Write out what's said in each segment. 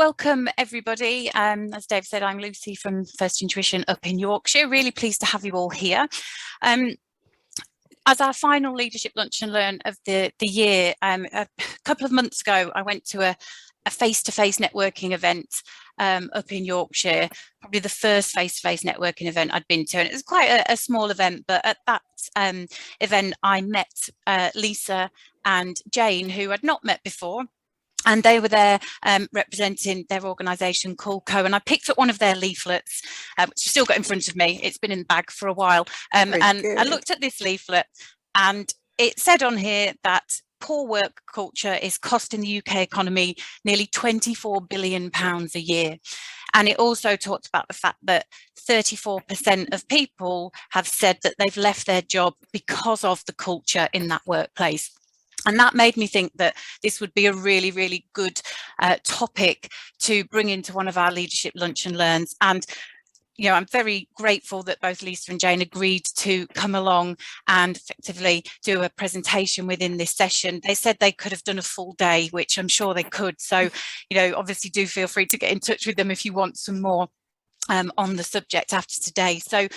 Welcome everybody. As Dave said, I'm Lucy from First Intuition up in Yorkshire. Really pleased to have you all here. As our final Leadership Lunch and Learn of the year, a couple of months ago, I went to a face-to-face networking event up in Yorkshire, probably the first face-to-face networking event I'd been to. And it was quite a small event, but at that event, I met Lisa and Jane, who I'd not met before. And they were there representing their organisation, Coolco. And I picked up one of their leaflets, which I've still got in front of me. It's been in the bag for a while. And I looked at this leaflet and it said on here that poor work culture is costing the UK economy nearly £24 billion a year. And it also talked about the fact that 34% of people have said that they've left their job because of the culture in that workplace. And that made me think that this would be a really, really good topic to bring into one of our Leadership Lunch and Learns. And, you know, I'm very grateful that both Lisa and Jane agreed to come along and effectively do a presentation within this session. They said they could have done a full day, which I'm sure they could. So, you know, obviously do feel free to get in touch with them if you want some more on the subject after today. So,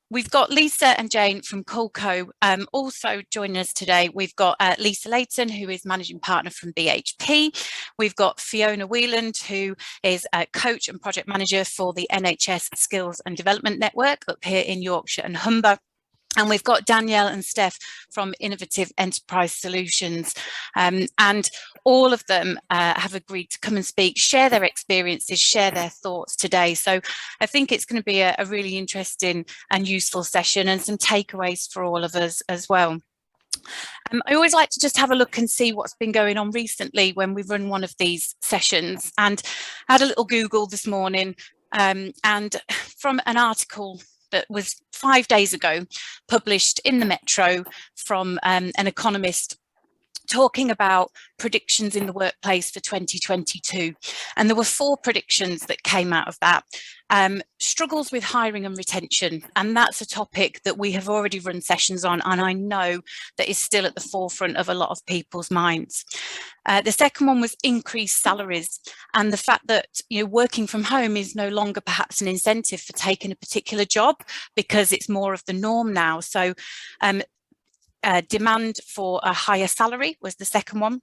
we've got Lisa and Jane from Coolco also joining us today. We've got Lisa Layton, who is Managing Partner from BHP. We've got Fiona Wheeland, who is a Coach and Project Manager for the NHS Skills and Development Network up here in Yorkshire and Humber. And we've got Danielle and Steph from Innovative Enterprise Solutions. And all of them have agreed to come and speak, share their experiences, share their thoughts today. So I think it's going to be a really interesting and useful session and some takeaways for all of us as well. I always like to just have a look and see what's been going on recently when we run one of these sessions. And I had a little Google this morning and from an article that was 5 days ago, published in the Metro from an economist talking about predictions in the workplace for 2022. And there were 4 predictions that came out of that. Struggles with hiring and retention. And that's a topic that we have already run sessions on, and I know that is still at the forefront of a lot of people's minds. The second one was increased salaries, and the fact that, you know, working from home is no longer perhaps an incentive for taking a particular job because it's more of the norm now. So demand for a higher salary was the second one.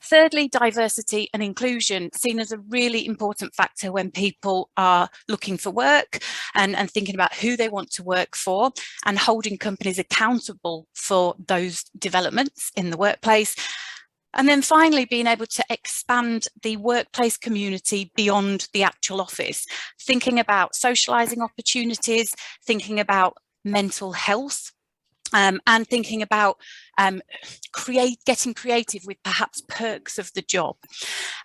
Thirdly, diversity and inclusion, seen as a really important factor when people are looking for work and thinking about who they want to work for and holding companies accountable for those developments in the workplace. And then finally, being able to expand the workplace community beyond the actual office, thinking about socialising opportunities, thinking about mental health, and thinking about getting creative with perhaps perks of the job.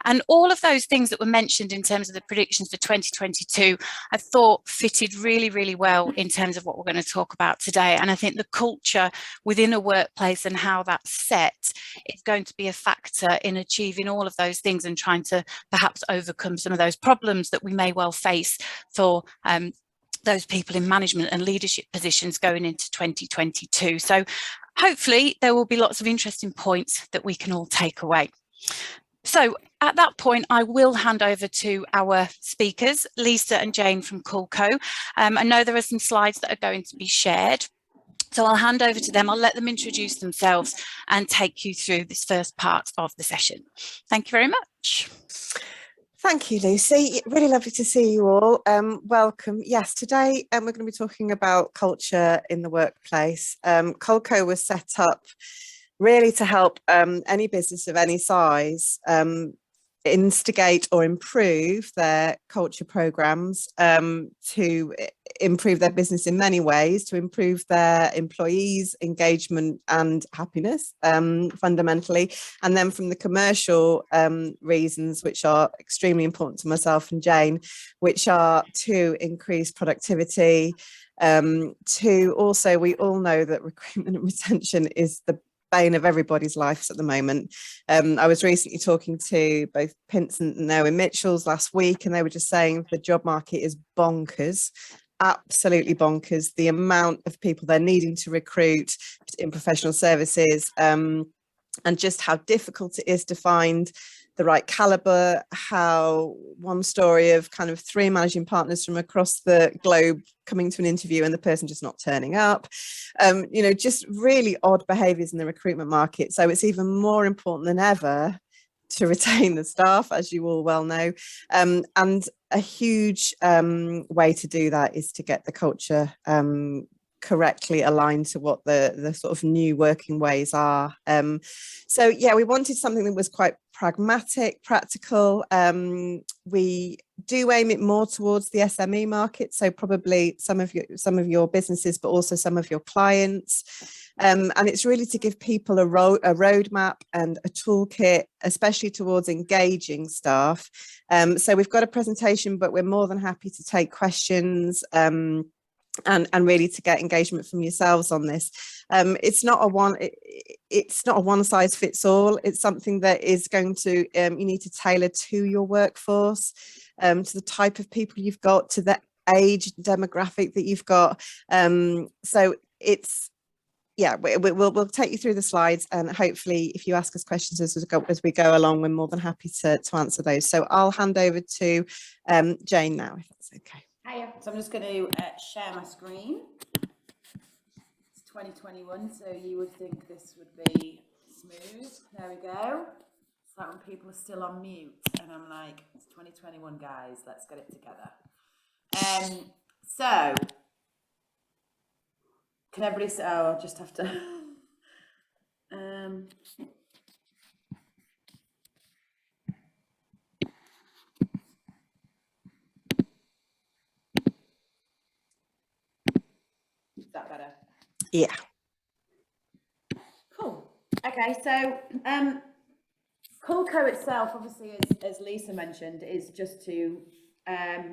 And all of those things that were mentioned in terms of the predictions for 2022, I thought fitted really, really well in terms of what we're going to talk about today. And I think the culture within a workplace and how that's set is going to be a factor in achieving all of those things and trying to perhaps overcome some of those problems that we may well face for those people in management and leadership positions going into 2022. So hopefully there will be lots of interesting points that we can all take away. So at that point, I will hand over to our speakers, Lisa and Jane from Coolco. I know there are some slides that are going to be shared. So I'll hand over to them. I'll let them introduce themselves and take you through this first part of the session. Thank you very much. Thank you, Lucy. Really lovely to see you all. Welcome. Yes, today we're going to be talking about culture in the workplace. Coolco was set up really to help any business of any size instigate or improve their culture programs, to improve their business in many ways, to improve their employees' engagement and happiness, fundamentally. And then from the commercial reasons, which are extremely important to myself and Jane, which are to increase productivity, to also, we all know that recruitment and retention is the bane of everybody's lives at the moment. I was recently talking to both Pinsent and Owen Mitchells last week, and they were just saying the job market is bonkers, absolutely bonkers. The amount of people they're needing to recruit in professional services, and just how difficult it is to find the right caliber, how one story of kind of 3 managing partners from across the globe coming to an interview and the person just not turning up, you know, just really odd behaviors in the recruitment market. So it's even more important than ever to retain the staff, as you all well know. And a huge way to do that is to get the culture correctly aligned to what the sort of new working ways are. So yeah, we wanted something that was quite pragmatic, practical. We do aim it more towards the SME market, so probably some of your businesses, but also some of your clients. And it's really to give people a roadmap and a toolkit, especially towards engaging staff. So we've got a presentation, but we're more than happy to take questions and really to get engagement from yourselves on this. It's not a one size fits all. It's something that is going to, you need to tailor to your workforce, to the type of people you've got, to the age demographic that you've got. So it's, yeah, we'll take you through the slides, and hopefully if you ask us questions as we go along, we're more than happy to answer those. So I'll hand over to Jane now, if that's okay. Hiya. So I'm just going to share my screen. It's 2021, so you would think this would be smooth. There we go. It's like when people are still on mute and I'm like, it's 2021, guys, let's get it together. So can everybody say, oh, I'll just have to is that better? Yeah. Cool. Okay, so Culco itself, obviously, as Lisa mentioned, is just to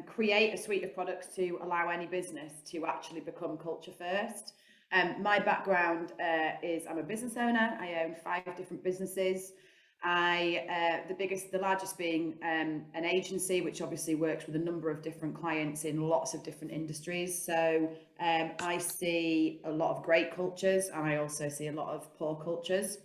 create a suite of products to allow any business to actually become culture first. My background is I'm a business owner. I own 5 different businesses. The largest being an agency, which obviously works with a number of different clients in lots of different industries. So I see a lot of great cultures, and I also see a lot of poor cultures.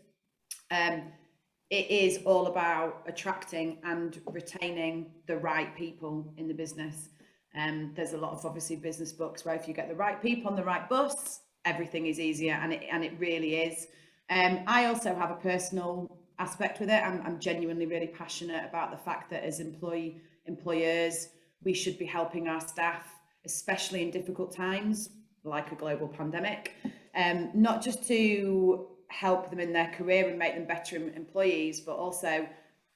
It is all about attracting and retaining the right people in the business. There's a lot of obviously business books where if you get the right people on the right bus, everything is easier, and it really is. I also have a personal aspect with it. I'm genuinely really passionate about the fact that as employers, we should be helping our staff, especially in difficult times like a global pandemic, not just to help them in their career and make them better employees, but also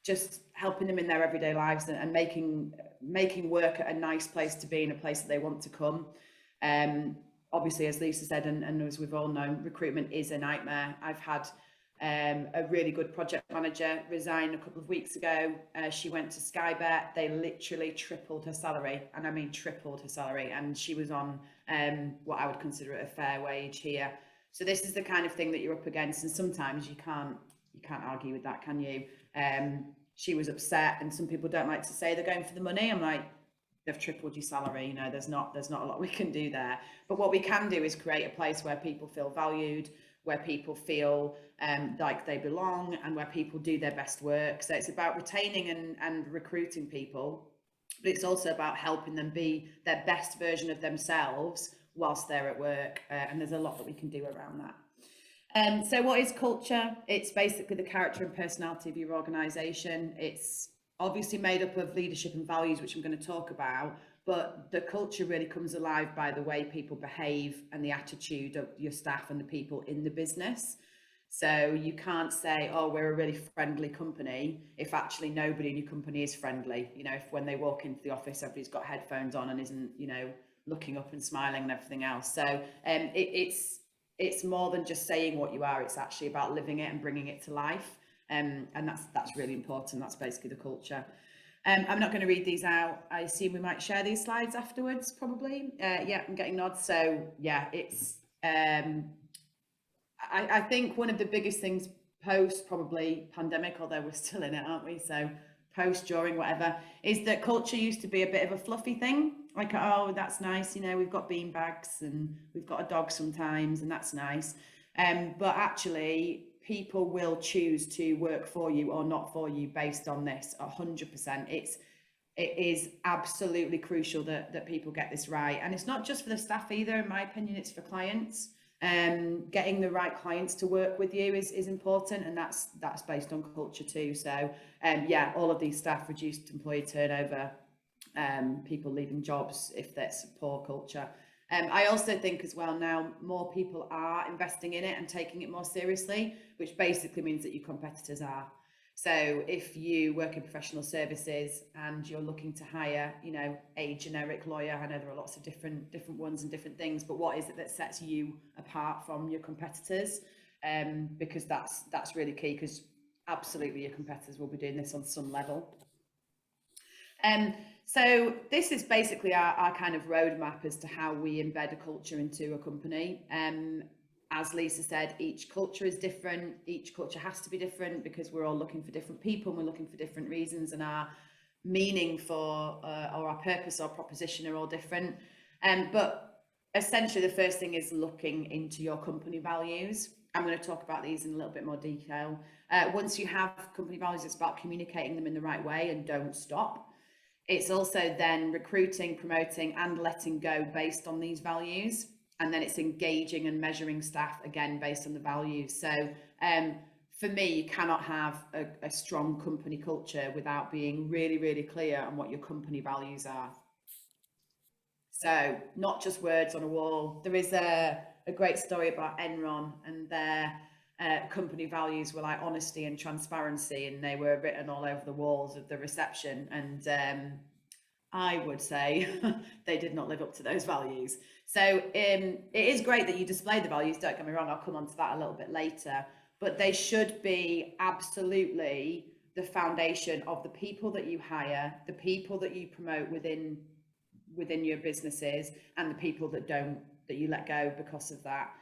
just helping them in their everyday lives and making work a nice place to be and a place that they want to come. Obviously, as Lisa said, and as we've all known, recruitment is a nightmare. I've had a really good project manager resign a couple of weeks ago. She went to Skybet. They literally tripled her salary, and I mean tripled her salary, and she was on what I would consider a fair wage here. So this is the kind of thing that you're up against, and sometimes you can't argue with that, can you? She was upset, and some people don't like to say they're going for the money. I'm like, they've tripled your salary, you know, there's not a lot we can do there. But what we can do is create a place where people feel valued, where people feel like they belong, and where people do their best work. So it's about retaining and recruiting people, but it's also about helping them be their best version of themselves whilst they're at work. And there's a lot that we can do around that. So what is culture? It's basically the character and personality of your organisation. It's obviously made up of leadership and values, which I'm going to talk about, but the culture really comes alive by the way people behave and the attitude of your staff and the people in the business. So you can't say, oh, we're a really friendly company, if actually nobody in your company is friendly. You know, if when they walk into the office, everybody's got headphones on and isn't, you know, looking up and smiling and everything else. So it's more than just saying what you are. It's actually about living it and bringing it to life. And that's really important. That's basically the culture. I'm not going to read these out. I assume we might share these slides afterwards, probably. Yeah, I'm getting nods. So yeah, it's I think one of the biggest things post probably pandemic, although we're still in it, aren't we? So post, during, whatever, is that culture used to be a bit of a fluffy thing. Like, oh, that's nice, you know, we've got bean bags and we've got a dog sometimes, and that's nice. But actually, people will choose to work for you or not for you based on this 100%. It is absolutely crucial that people get this right. And it's not just for the staff either, in my opinion, it's for clients. Getting the right clients to work with you is important, and that's based on culture too. So yeah, all of these staff, reduced employee turnover, people leaving jobs if that's poor culture. I also think as well now more people are investing in it and taking it more seriously, which basically means that your competitors are. So if you work in professional services and you're looking to hire, you know, a generic lawyer, I know there are lots of different ones and different things, but what is it that sets you apart from your competitors? Because that's really key, because absolutely your competitors will be doing this on some level. So this is basically our kind of roadmap as to how we embed a culture into a company. As Lisa said, each culture is different. Each culture has to be different because we're all looking for different people and we're looking for different reasons, and our meaning for or our purpose or proposition are all different. But essentially the first thing is looking into your company values. I'm going to talk about these in a little bit more detail. Once you have company values, it's about communicating them in the right way and don't stop. It's also then recruiting, promoting and letting go based on these values. And then it's engaging and measuring staff again based on the values. So for me, you cannot have a strong company culture without being really, really clear on what your company values are. So not just words on a wall. There is a great story about Enron, and their company values were like honesty and transparency, and they were written all over the walls of the reception. And I would say they did not live up to those values. So it is great that you display the values, don't get me wrong, I'll come on to that a little bit later, but they should be absolutely the foundation of the people that you hire, the people that you promote within your businesses, and the people that you let go because of that.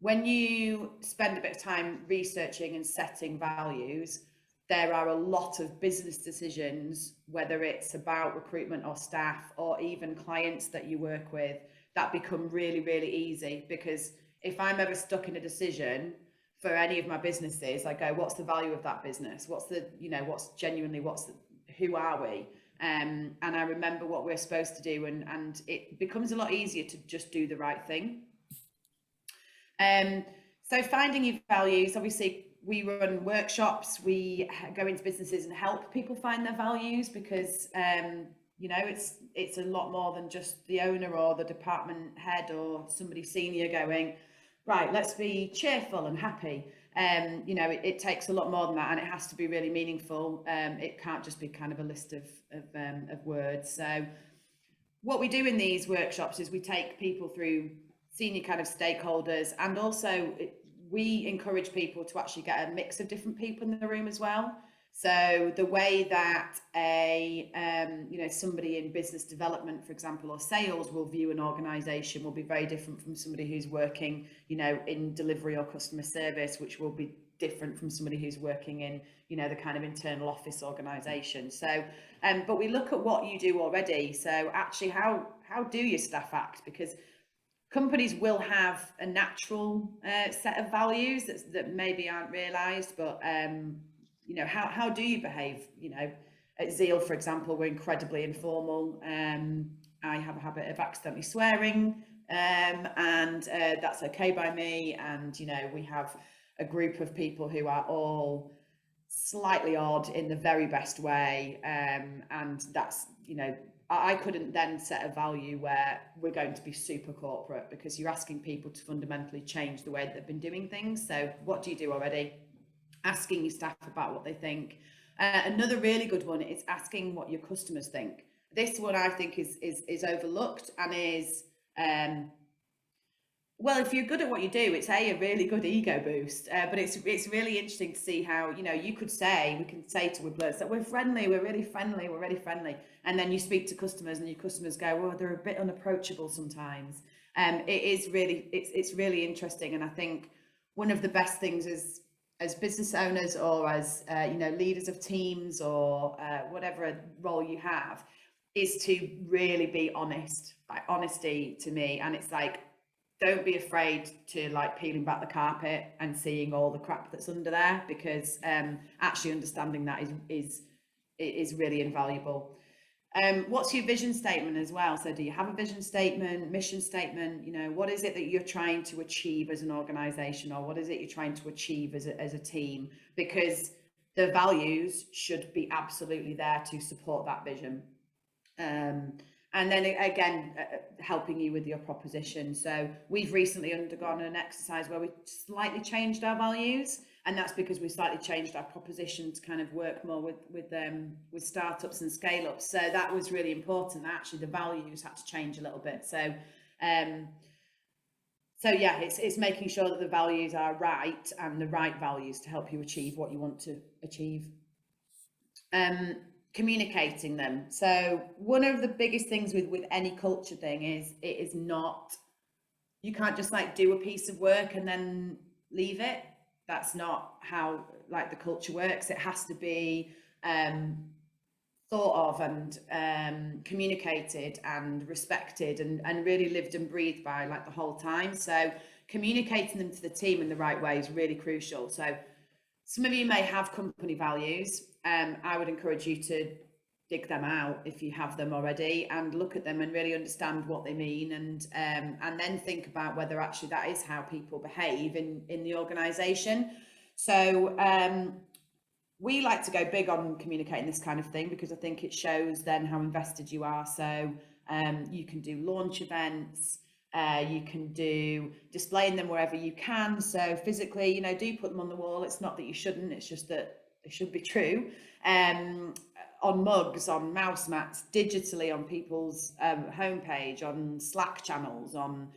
When you spend a bit of time researching and setting values, there are a lot of business decisions, whether it's about recruitment or staff or even clients that you work with, that become really, really easy. Because if I'm ever stuck in a decision for any of my businesses, I go, what's the value of that business? Who are we? And I remember what we're supposed to do, and it becomes a lot easier to just do the right thing. So finding your values, obviously, we run workshops, we go into businesses and help people find their values, because you know, it's a lot more than just the owner or the department head or somebody senior going, right, let's be cheerful and happy. You know, it takes a lot more than that, and it has to be really meaningful. It can't just be kind of a list of words. So what we do in these workshops is we take people through senior kind of stakeholders, and also we encourage people to actually get a mix of different people in the room as well. So the way that somebody in business development, for example, or sales will view an organization will be very different from somebody who's working, you know, in delivery or customer service, which will be different from somebody who's working in, you know, the kind of internal office organization. So, but we look at what you do already. So actually, how do your staff act? Because companies will have a natural set of values that maybe aren't realized, but you know, how do you behave? You know, at Zeal, for example, we're incredibly informal. I have a habit of accidentally swearing, and that's okay by me. And, you know, we have a group of people who are all slightly odd in the very best way. And that's, you know, I couldn't then set a value where we're going to be super corporate, because you're asking people to fundamentally change the way that they've been doing things. So what do you do already? Asking your staff about what they think. Another really good one is asking what your customers think. This one I think is overlooked, and is well, if you're good at what you do, it's a really good ego boost. But it's really interesting to see how, you know, we can say to employees that we're friendly, we're really friendly, and then you speak to customers and your customers go, well, they're a bit unapproachable sometimes. It's really interesting, and I think one of the best things is, as business owners or as you know, leaders of teams or whatever role you have, is to really be honest. Like, honesty to me, and it's like, don't be afraid to like peeling back the carpet and seeing all the crap that's under there, because actually understanding that is really invaluable. What's your vision statement as well? So do you have a vision statement, mission statement? You know, what is it that you're trying to achieve as an organization, or what is it you're trying to achieve as a team? Because the values should be absolutely there to support that vision. And then again, helping you with your proposition. So we've recently undergone an exercise where we slightly changed our values, and that's because we slightly changed our proposition to kind of work more with startups and scale ups. So that was really important. Actually, the values had to change a little bit. So yeah, it's making sure that the values are right, and the right values to help you achieve what you want to achieve. Communicating them. So one of the biggest things with any culture thing is you can't just like do a piece of work and then leave it. That's not how like the culture works. It has to be thought of and communicated and respected and really lived and breathed by like the whole time. So communicating them to the team in the right way is really crucial. So some of you may have company values. I would encourage you to dig them out if you have them already, and look at them and really understand what they mean, and then think about whether actually that is how people behave in the organisation. So we like to go big on communicating this kind of thing, because I think it shows then how invested you are. So you can do launch events. You can do displaying them wherever you can. So physically, you know, do put them on the wall. It's not that you shouldn't, it's just that they should be true. On mugs, on mouse mats, digitally on people's homepage, on Slack channels, on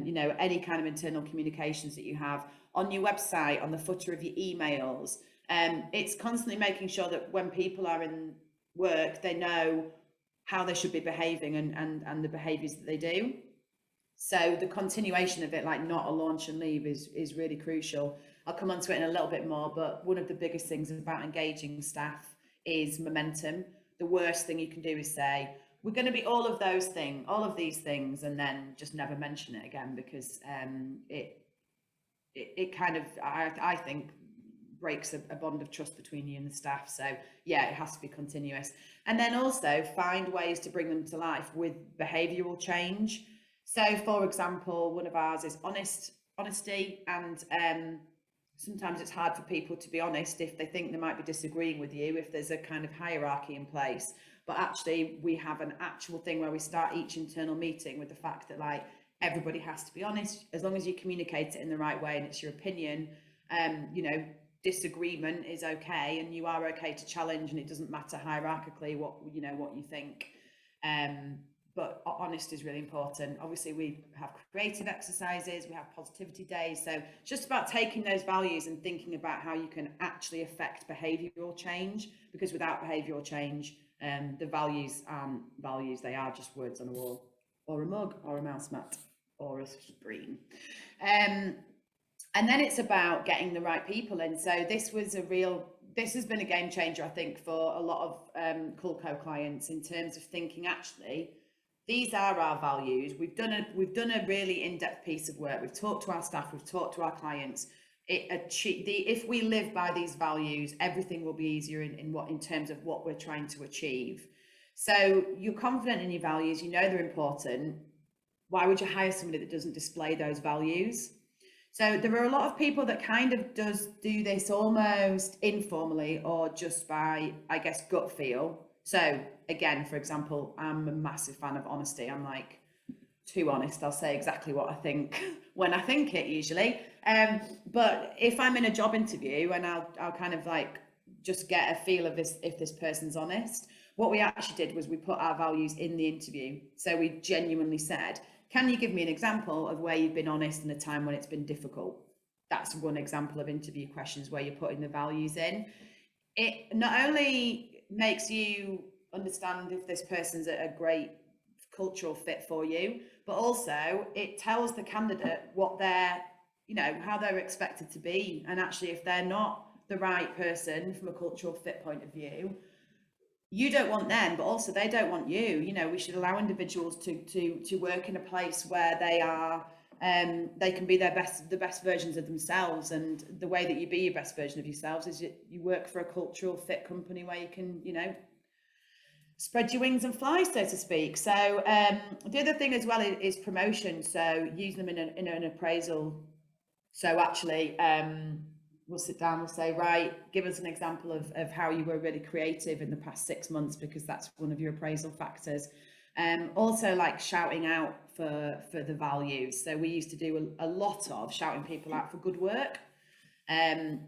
you know, any kind of internal communications that you have, on your website, on the footer of your emails. It's constantly making sure that when people are in work, they know how they should be behaving and the behaviors that they do. So the continuation of it, like not a launch and leave, is really crucial. I'll come on to it in a little bit more, but one of the biggest things about engaging staff is momentum. The worst thing you can do is say, we're going to be all of these things, and then just never mention it again, because it kind of, I think, breaks a bond of trust between you and the staff. So yeah, it has to be continuous. And then also find ways to bring them to life with behavioural change. So for example, one of ours is honesty, and sometimes it's hard for people to be honest if they think they might be disagreeing with you, if there's a kind of hierarchy in place. But actually we have an actual thing where we start each internal meeting with the fact that like everybody has to be honest, as long as you communicate it in the right way and it's your opinion. You know, disagreement is okay, and you are okay to challenge, and it doesn't matter hierarchically what you think. But honest is really important. Obviously, we have creative exercises, we have positivity days. So it's just about taking those values and thinking about how you can actually affect behavioural change, because without behavioural change, the values aren't values, they are just words on a wall, or a mug, or a mouse mat, or a screen. And then it's about getting the right people in. So this has been a game changer, I think, for a lot of Culco clients, in terms of thinking, actually, these are our values. We've done a really in-depth piece of work. We've talked to our staff, we've talked to our clients. If we live by these values, everything will be easier in terms of what we're trying to achieve. So you're confident in your values, you know they're important. Why would you hire somebody that doesn't display those values? So there are a lot of people that kind of do this almost informally, or just by, I guess, gut feel. So again, for example, I'm a massive fan of honesty. I'm like, too honest, I'll say exactly what I think when I think it usually. But if I'm in a job interview, and I'll kind of like just get a feel of this, if this person's honest. What we actually did was we put our values in the interview. So we genuinely said, can you give me an example of where you've been honest in a time when it's been difficult? That's one example of interview questions where you're putting the values in. It not only makes you understand if this person's a great cultural fit for you, but also it tells the candidate what they're, how they're expected to be. And actually, if they're not the right person from a cultural fit point of view, you don't want them, but also they don't want you. We should allow individuals to work in a place where they are They can be the best versions of themselves, and the way that you be your best version of yourselves is you work for a cultural fit company where you can, you know, spread your wings and fly, so to speak. So the other thing as well is promotion. So use them in an appraisal. So actually, we'll sit down, we'll say, right, give us an example of how you were really creative in the past 6 months, because that's one of your appraisal factors. Also, like shouting out for the values. So we used to do a lot of shouting people out for good work.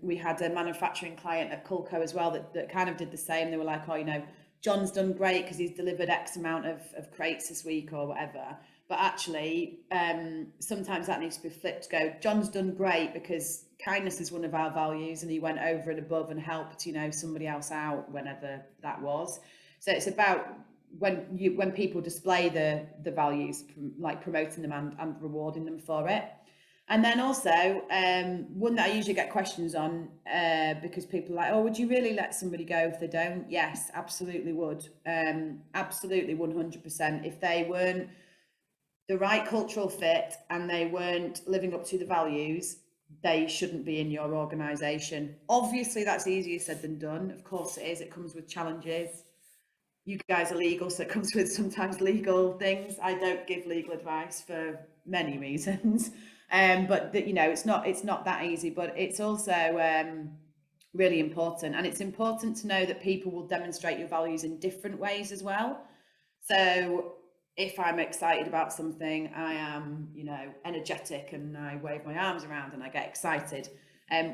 We had a manufacturing client at Culco as well that kind of did the same. They were like, oh, you know, John's done great because he's delivered X amount of crates this week or whatever. But actually, sometimes that needs to be flipped to go, John's done great because kindness is one of our values, and he went over and above and helped, you know, somebody else out whenever that was. So it's about when people display the values, like promoting them and rewarding them for it. And then also, one that I usually get questions on, because people are like, oh, would you really let somebody go if they don't? Yes, absolutely would. Absolutely 100%. If they weren't the right cultural fit and they weren't living up to the values, they shouldn't be in your organisation. Obviously, that's easier said than done. Of course it is. It comes with challenges. You guys are legal, so it comes with sometimes legal things. I don't give legal advice for many reasons. But you know, it's not that easy, but it's also really important. And it's important to know that people will demonstrate your values in different ways as well. So if I'm excited about something, I am, you know, energetic and I wave my arms around and I get excited.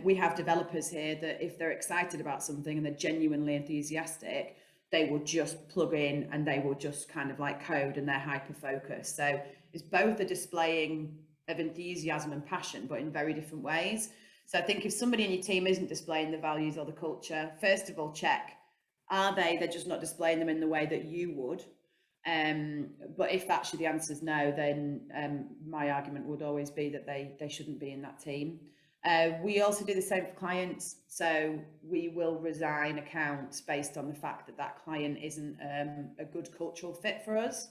We have developers here that if they're excited about something and they're genuinely enthusiastic, they will just plug in and they will just kind of like code, and they're hyper focused. So it's both a displaying of enthusiasm and passion, but in very different ways. So I think if somebody in your team isn't displaying the values or the culture, first of all, check, are they're just not displaying them in the way that you would. But if actually the answer is no, then my argument would always be that they shouldn't be in that team. We also do the same for clients. So we will resign accounts based on the fact that that client isn't a good cultural fit for us.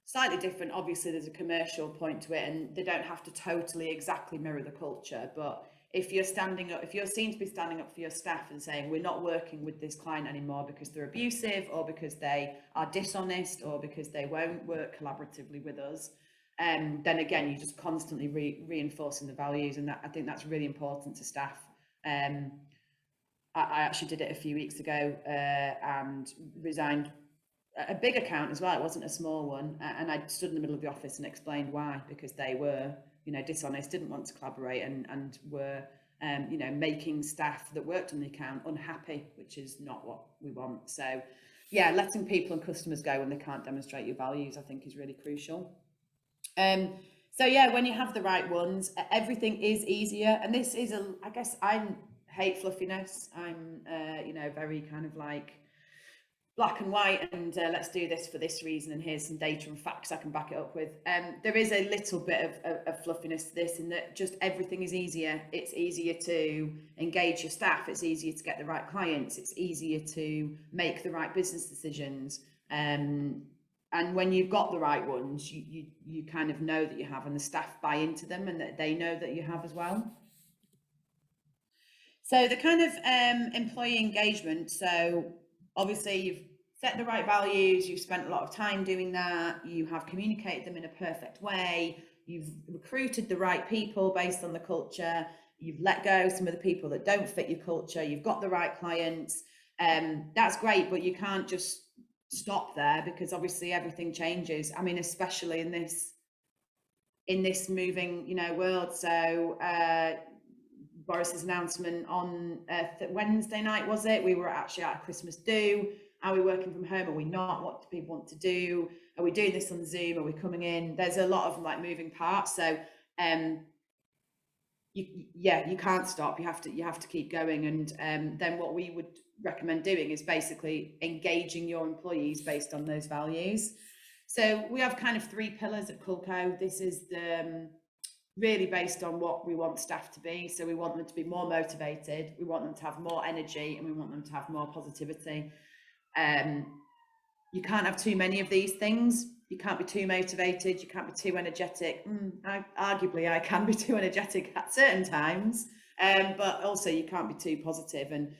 Slightly different, obviously there's a commercial point to it, and they don't have to totally exactly mirror the culture. But if you're standing up, if you're seen to be standing up for your staff and saying, we're not working with this client anymore because they're abusive, or because they are dishonest, or because they won't work collaboratively with us, then again, you're just constantly reinforcing the values. And that, I think that's really important to staff. I actually did it a few weeks ago and resigned a big account as well. It wasn't a small one. And I stood in the middle of the office and explained why, because they were, you know, dishonest, didn't want to collaborate, and were, you know, making staff that worked on the account unhappy, which is not what we want. So yeah, letting people and customers go when they can't demonstrate your values, I think, is really crucial. So yeah, when you have the right ones, everything is easier. And this is I guess I hate fluffiness. I'm, you know, very kind of like black and white, and let's do this for this reason, and here's some data and facts I can back it up with. There is a little bit of fluffiness to this, in that just everything is easier. It's easier to engage your staff. It's easier to get the right clients. It's easier to make the right business decisions. And when you've got the right ones, you kind of know that you have, and the staff buy into them, and that they know that you have as well. So the kind of employee engagement. So obviously you've set the right values, you've spent a lot of time doing that, you have communicated them in a perfect way, you've recruited the right people based on the culture, you've let go some of the people that don't fit your culture, you've got the right clients. That's great, but you can't just stop there, because obviously everything changes. I mean, especially in this moving, you know, world. So Boris's announcement on Wednesday night, was it? We were actually at a Christmas do. Are we working from home? Are we not? What do people want to do? Are we doing this on Zoom? Are we coming in? There's a lot of like moving parts. So you can't stop. You have to keep going. And then what we would recommend doing is basically engaging your employees based on those values. So we have kind of 3 pillars at Culco. This is the really based on what we want staff to be. So we want them to be more motivated, we want them to have more energy, and we want them to have more positivity. you can't have too many of these things. You can't be too motivated, you can't be too energetic. Arguably I can be too energetic at certain times, but also you can't be too positive. And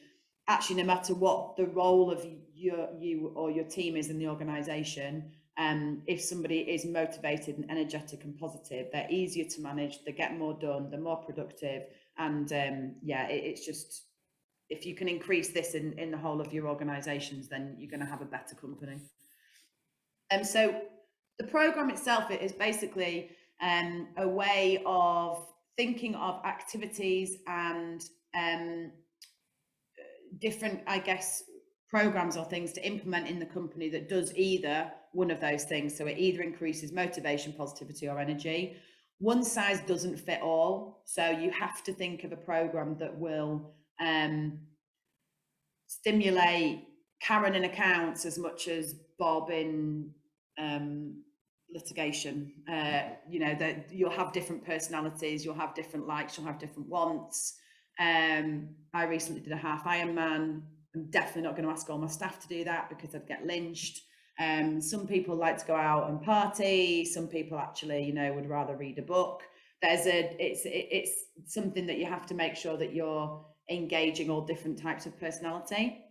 actually, no matter what the role of you or your team is in the organisation, if somebody is motivated and energetic and positive, they're easier to manage, they get more done, they're more productive. And it's just, if you can increase this in the whole of your organisations, then you're going to have a better company. And so the programme itself is basically a way of thinking of activities and different, I guess, programs or things to implement in the company that does either one of those things. So it either increases motivation, positivity, or energy. One size doesn't fit all. So you have to think of a program that will stimulate Karen in accounts as much as Bob in litigation. That you'll have different personalities, you'll have different likes, you'll have different wants. I recently did a half Ironman. I'm definitely not going to ask all my staff to do that because I'd get lynched. Some people like to go out and party. Some people actually, would rather read a book. It's something that you have to make sure that you're engaging all different types of personality.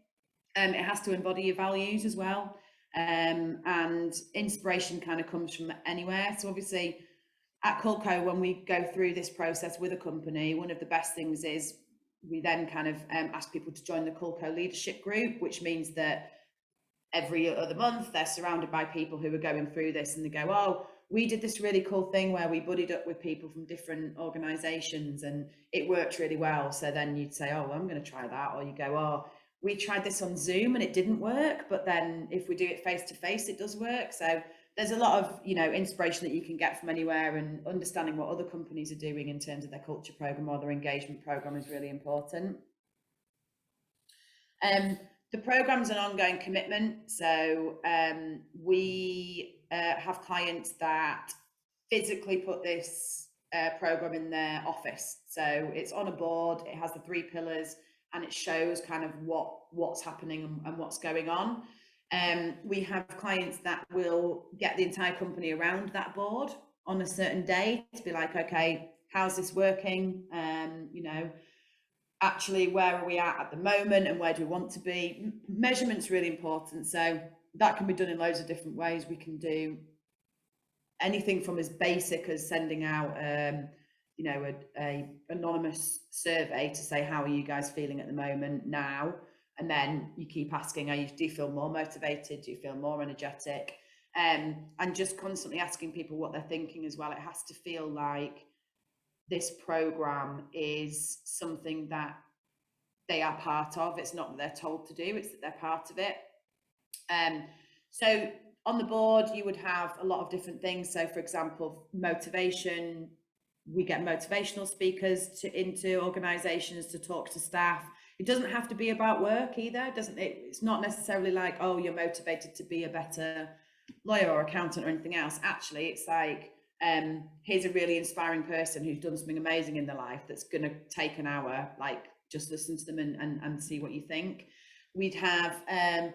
It has to embody your values as well. And inspiration kind of comes from anywhere. So obviously, at Culco, when we go through this process with a company, one of the best things is we then kind of ask people to join the Culco leadership group, which means that every other month they're surrounded by people who are going through this, and they go, oh, we did this really cool thing where we buddied up with people from different organizations and it worked really well. So then you'd say, oh, well, I'm going to try that. Or you go, oh, we tried this on Zoom and it didn't work, but then if we do it face to face, it does work. So there's a lot of, inspiration that you can get from anywhere, and understanding what other companies are doing in terms of their culture program or their engagement program is really important. The program's an ongoing commitment. So we have clients that physically put this program in their office. So it's on a board, it has the 3 pillars, and it shows kind of what's happening and what's going on. We have clients that will get the entire company around that board on a certain day to be like, okay, how's this working? Actually, where are we at the moment and where do we want to be? Measurement's really important. So that can be done in loads of different ways. We can do anything from as basic as sending out a anonymous survey to say, how are you guys feeling at the moment now? And then you keep asking, do you feel more motivated? Do you feel more energetic? And just constantly asking people what they're thinking as well. It has to feel like this program is something that they are part of. It's not that they're told to do, it's that they're part of it. So on the board, you would have a lot of different things. So for example, motivation, we get motivational speakers into organizations to talk to staff. It doesn't have to be about work either. It's not necessarily like, oh, you're motivated to be a better lawyer or accountant or anything else. Actually, it's like, here's a really inspiring person who's done something amazing in their life that's going to take an hour, like just listen to them and see what you think. We'd have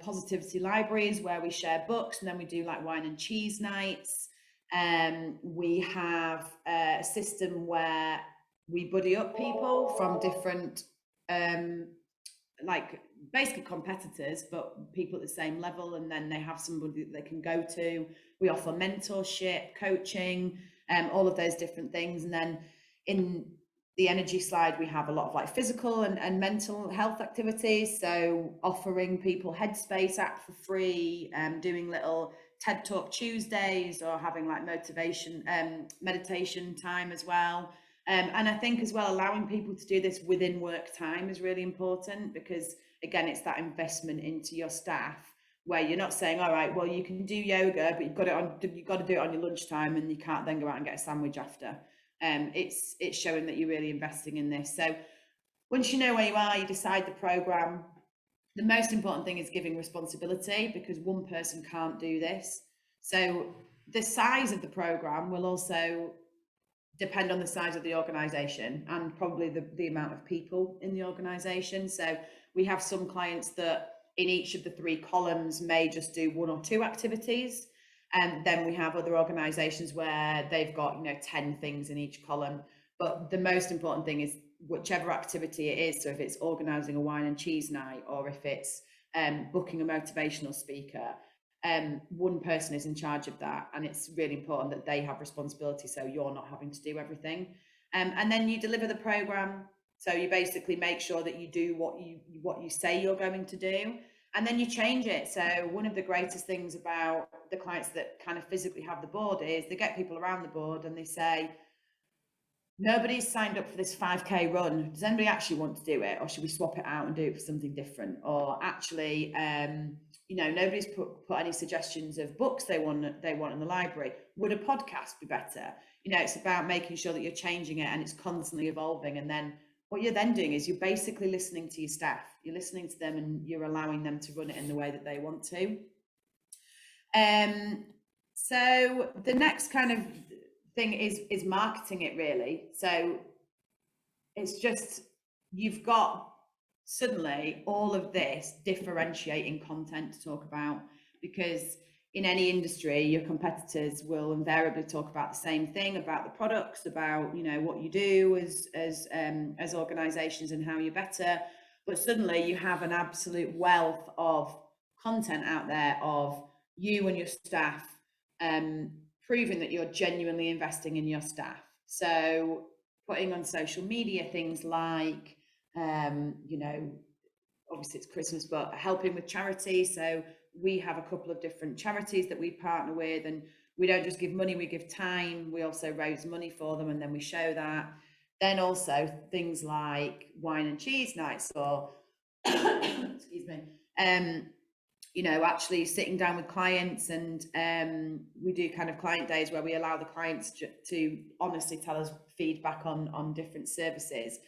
positivity libraries where we share books, and then we do like wine and cheese nights. We have a system where we buddy up people from different, like basically competitors, but people at the same level, and then they have somebody that they can go to. We offer mentorship, coaching, all of those different things. And then in the energy slide, we have a lot of like physical and mental health activities. So offering people Headspace app for free, doing little TED Talk Tuesdays, or having like motivation, meditation time as well. And I think as well, allowing people to do this within work time is really important, because again, it's that investment into your staff, where you're not saying, all right, well, you can do yoga, but you've got to do it on your lunchtime, and you can't then go out and get a sandwich after. It's showing that you're really investing in this. So once you know where you are, you decide the program. The most important thing is giving responsibility, because one person can't do this. So the size of the program will also depend on the size of the organization and probably the amount of people in the organization. So we have some clients that in each of the 3 columns may just do 1 or 2 activities. And then we have other organizations where they've got, 10 things in each column. But the most important thing is whichever activity it is. So if it's organizing a wine and cheese night, or if it's booking a motivational speaker, one person is in charge of that. And it's really important that they have responsibility, so you're not having to do everything. And then you deliver the program. So you basically make sure that you do what you say you're going to do, and then you change it. So one of the greatest things about the clients that kind of physically have the board is they get people around the board and they say, nobody's signed up for this 5K run. Does anybody actually want to do it, or should we swap it out and do it for something different? Or actually, nobody's put any suggestions of books they want in the library. Would a podcast be better? It's about making sure that you're changing it and it's constantly evolving. And then what you're then doing is you're basically listening to your staff. You're listening to them and you're allowing them to run it in the way that they want to. So the next kind of thing is marketing it, really. So it's just, you've got suddenly all of this differentiating content to talk about, because in any industry, your competitors will invariably talk about the same thing, about the products, about what you do as organizations and how you're better. But suddenly you have an absolute wealth of content out there of you and your staff proving that you're genuinely investing in your staff. So putting on social media things like obviously it's Christmas, but helping with charity. So we have a couple of different charities that we partner with, and we don't just give money, we give time. We also raise money for them, and then we show that. Then also things like wine and cheese nights, or excuse me, actually sitting down with clients, and we do kind of client days where we allow the clients to honestly tell us feedback on different services.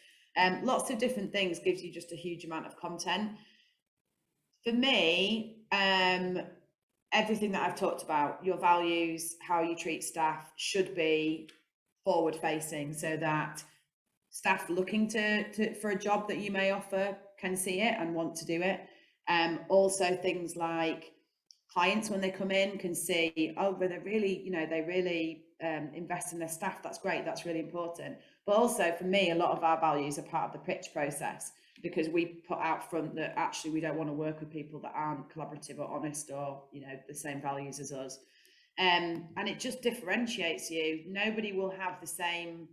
Lots of different things gives you just a huge amount of content. For me, everything that I've talked about, your values, how you treat staff, should be forward facing, so that staff looking for a job that you may offer can see it and want to do it. Also things like clients, when they come in, can see, oh, but they really invest in their staff. That's great. That's really important. But also for me, a lot of our values are part of the pitch process, because we put out front that actually we don't want to work with people that aren't collaborative or honest, or the same values as us. And it just differentiates you. Nobody will have the same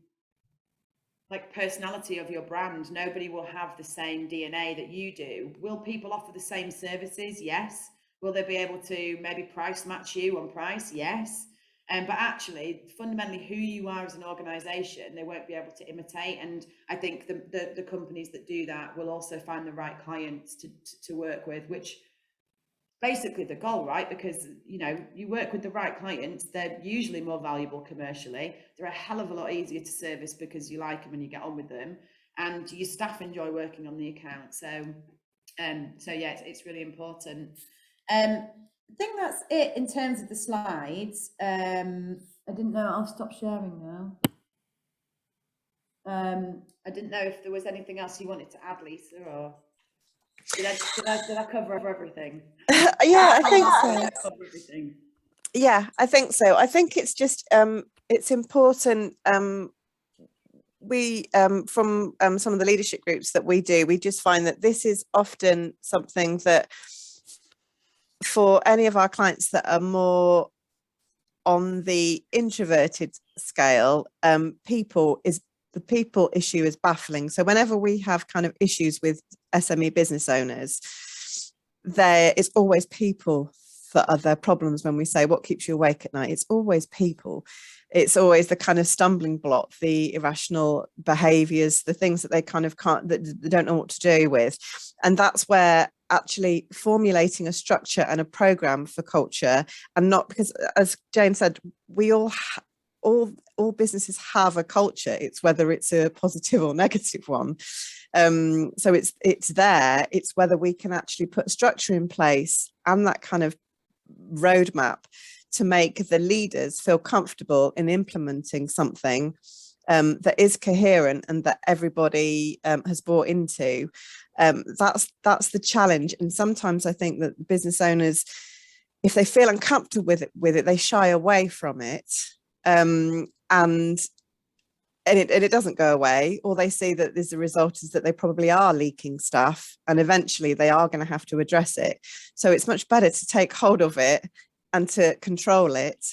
personality of your brand. Nobody will have the same DNA that you do. Will people offer the same services? Yes. Will they be able to maybe price match you on price? Yes. But actually, fundamentally, who you are as an organization, they won't be able to imitate. And I think the companies that do that will also find the right clients to work with, which basically the goal, right? Because you work with the right clients, they're usually more valuable commercially. They're a hell of a lot easier to service because you like them and you get on with them, and your staff enjoy working on the account. So yeah, it's really important. I think that's it in terms of the slides. I didn't know. I'll stop sharing now. I didn't know if there was anything else you wanted to add, Lisa, or did I cover everything? Yeah, I think so. Yeah, I think so. I think it's just it's important. We from some of the leadership groups that we do, we just find that this is often something that, for any of our clients that are more on the introverted scale, the people issue is baffling. So whenever we have kind of issues with SME business owners, there is always people that are their problems. When we say what keeps you awake at night, it's always people. It's always the kind of stumbling block, the irrational behaviors, the things that they kind of can't, that they don't know what to do with. And that's where actually formulating a structure and a program for culture, and not, because as Jane said, we all businesses have a culture. It's whether it's a positive or negative one. So it's there. It's whether we can actually put structure in place and that kind of roadmap to make the leaders feel comfortable in implementing something that is coherent and that everybody has bought into. That's the challenge. And sometimes I think that business owners, if they feel uncomfortable with it, they shy away from it, and it doesn't go away, or they see that as a result is that they probably are leaking stuff, and eventually they are going to have to address it. So it's much better to take hold of it and to control it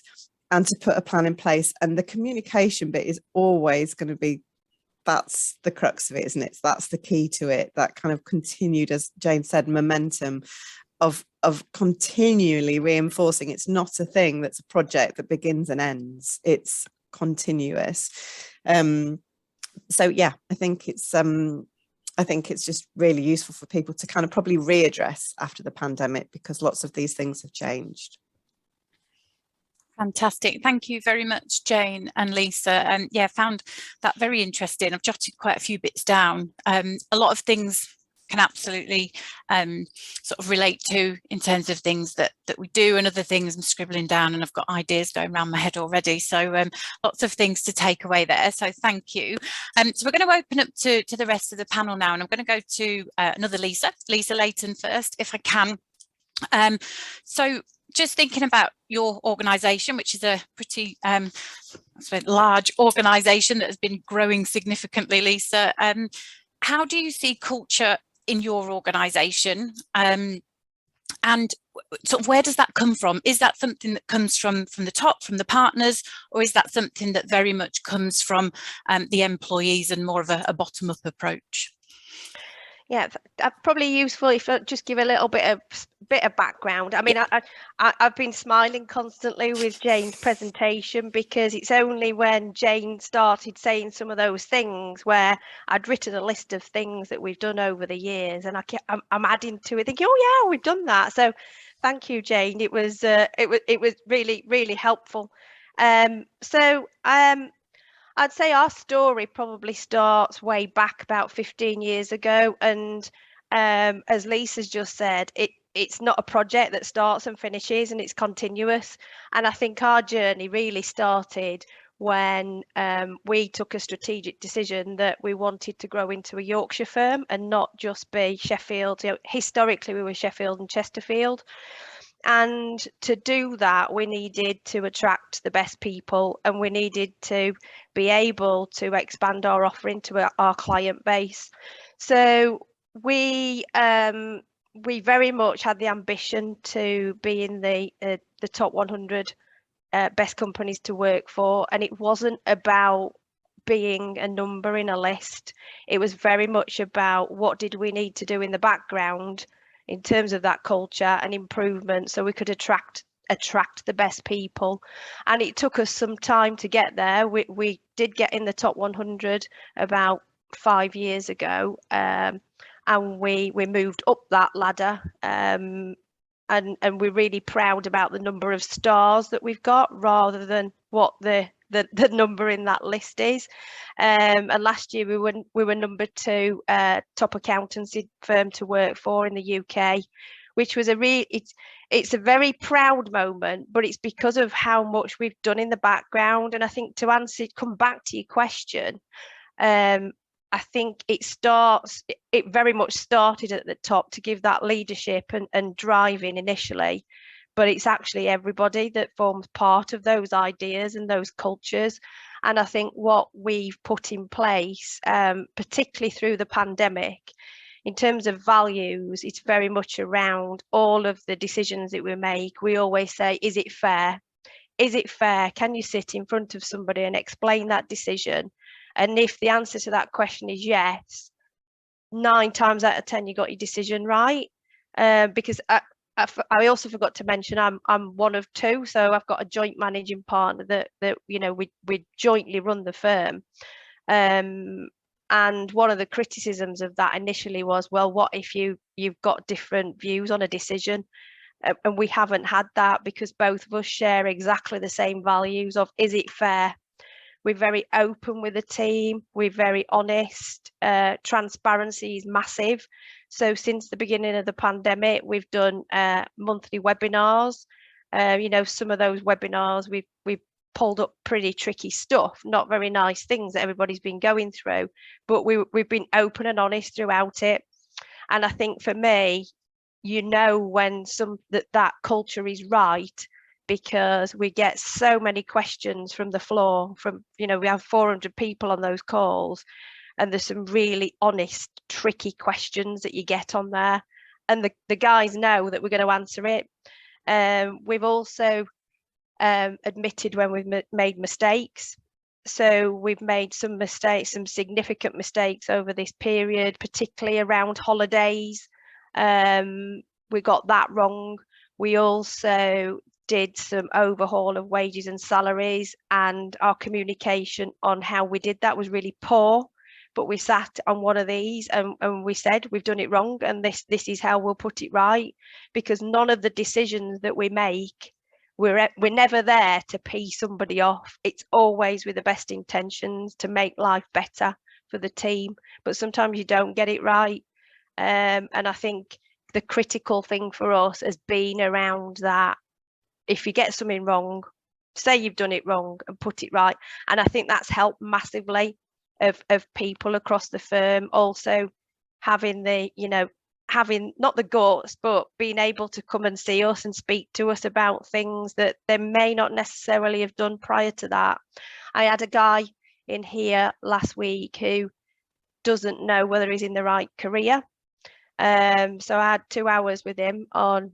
and to put a plan in place. And the communication bit is always going to be, that's the crux of it, isn't it? That's the key to it, that kind of continued, as Jane said, momentum of continually reinforcing. It's not a thing that's a project that begins and ends, it's continuous. So yeah, I think it's just really useful for people to kind of probably readdress after the pandemic, because lots of these things have changed. Fantastic. Thank you very much, Jane and Lisa. And yeah, found that very interesting. I've jotted quite a few bits down. A lot of things can absolutely sort of relate to in terms of things that we do, and other things I'm scribbling down and I've got ideas going around my head already. So lots of things to take away there. So thank you. So we're going to open up to the rest of the panel now, and I'm going to go to another Lisa Layton first, if I can. So just thinking about your organisation, which is a pretty large organisation that has been growing significantly, Lisa, how do you see culture in your organisation, and sort of where does that come from? Is that something that comes from the top, from the partners, or is that something that very much comes from the employees and more of a bottom-up approach? Yeah, probably useful if I just give a little bit of background. I mean, yeah. I've been smiling constantly with Jane's presentation, because it's only when Jane started saying some of those things where I'd written a list of things that we've done over the years, and I'm adding to it, thinking, oh yeah, we've done that. So thank you, Jane. It was really, really helpful. I'd say our story probably starts way back about 15 years ago. And as Lisa's just said, it's not a project that starts and finishes, and it's continuous. And I think our journey really started when we took a strategic decision that we wanted to grow into a Yorkshire firm and not just be Sheffield. You know, historically, we were Sheffield and Chesterfield. And to do that, we needed to attract the best people, and we needed to be able to expand our offering to our client base. So we very much had the ambition to be in the top 100 best companies to work for, and it wasn't about being a number in a list. It was very much about what did we need to do in the background in terms of that culture and improvement, so we could attract the best people. And it took us some time to get there. We did get in the top 100 about 5 years ago, and we moved up that ladder, and we're really proud about the number of stars that we've got, rather than what the number in that list is. And last year we were number 2 top accountancy firm to work for in the UK, which was it's a very proud moment, but it's because of how much we've done in the background. And I think to come back to your question, I think it very much started at the top to give that leadership and driving initially. But it's actually everybody that forms part of those ideas and those cultures. And I think what we've put in place, particularly through the pandemic, in terms of values, it's very much around all of the decisions that we make. We always say, is it fair? Is it fair? Can you sit in front of somebody and explain that decision? And if the answer to that question is yes, 9 times out of 10, you got your decision right. Because I also forgot to mention I'm one of 2, so I've got a joint managing partner that you know we jointly run the firm, and one of the criticisms of that initially was, well, what if you've got different views on a decision? And we haven't had that, because both of us share exactly the same values of, is it fair? We're very open with the team. We're very honest. Transparency is massive. So since the beginning of the pandemic, we've done monthly webinars. You know, some of those webinars we've pulled up pretty tricky stuff, not very nice things that everybody's been going through, but we've been open and honest throughout it. And I think for me, you know, when that culture is right, because we get so many questions from the floor, from, you know, we have 400 people on those calls, and there's some really honest, tricky questions that you get on there, and the guys know that we're going to answer it. We've also admitted when we've made mistakes. So we've made some mistakes, some significant mistakes over this period, particularly around holidays. We got that wrong. We also did some overhaul of wages and salaries, and our communication on how we did that was really poor. But we sat on one of these and we said, we've done it wrong, and this is how we'll put it right. Because none of the decisions that we make, we're never there to pee somebody off. It's always with the best intentions to make life better for the team. But sometimes you don't get it right. And I think the critical thing for us has been around that. If you get something wrong, say you've done it wrong and put it right. And I think that's helped massively of people across the firm also having the, you know, having not the guts, but being able to come and see us and speak to us about things that they may not necessarily have done prior to that. I had a guy in here last week who doesn't know whether he's in the right career. So I had 2 hours with him on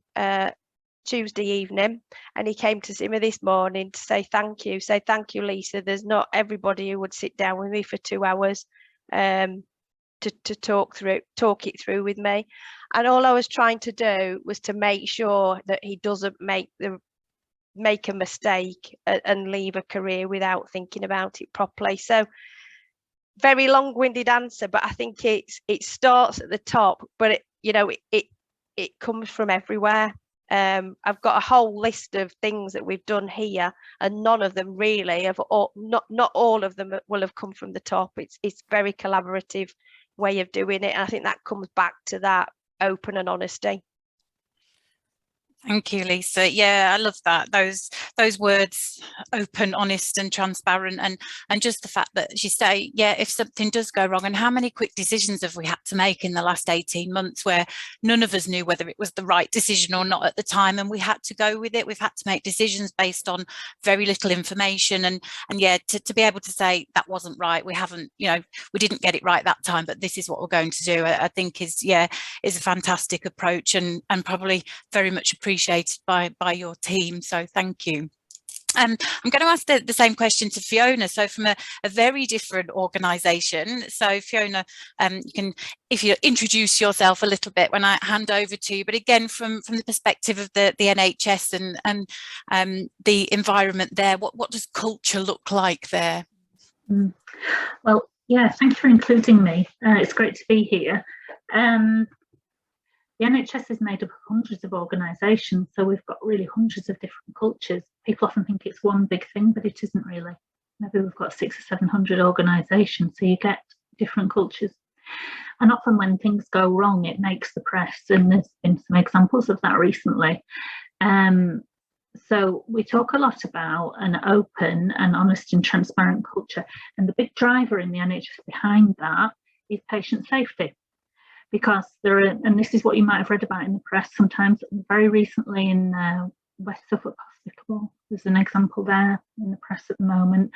Tuesday evening, and he came to see me this morning to say thank you, Lisa. There's not everybody who would sit down with me for 2 hours to talk it through with me. And all I was trying to do was to make sure that he doesn't make a mistake and leave a career without thinking about it properly. So very long-winded answer, but I think it starts at the top, but it comes from everywhere. I've got a whole list of things that we've done here, and none of them really have, not all of them will have come from the top. It's very collaborative way of doing it, and I think that comes back to that open and honesty. Thank you, Lisa. Yeah, I love that. Those words, open, honest and transparent, and just the fact that you say, yeah, if something does go wrong, and how many quick decisions have we had to make in the last 18 months where none of us knew whether it was the right decision or not at the time, and we had to go with it. We've had to make decisions based on very little information, and yeah, to be able to say that wasn't right, we haven't, you know, we didn't get it right that time, but this is what we're going to do, I think is a fantastic approach, and probably very much appreciated by your team. So thank you. I'm going to ask the same question to Fiona. So from a very different organisation. So Fiona, you can, if you introduce yourself a little bit when I hand over to you, but again from the perspective of the NHS and the environment there, what does culture look like there? Well, yeah, thanks for including me. It's great to be here. The NHS is made up of hundreds of organisations, so we've got really hundreds of different cultures. People often think it's one big thing, but it isn't really. Maybe we've got 600 or 700 organisations, so you get different cultures. And often when things go wrong, it makes the press, and there's been some examples of that recently. So we talk a lot about an open and honest and transparent culture, and the big driver in the NHS behind that is patient safety. Because there are, and this is what you might have read about in the press sometimes, very recently in West Suffolk Hospital, there's an example there in the press at the moment,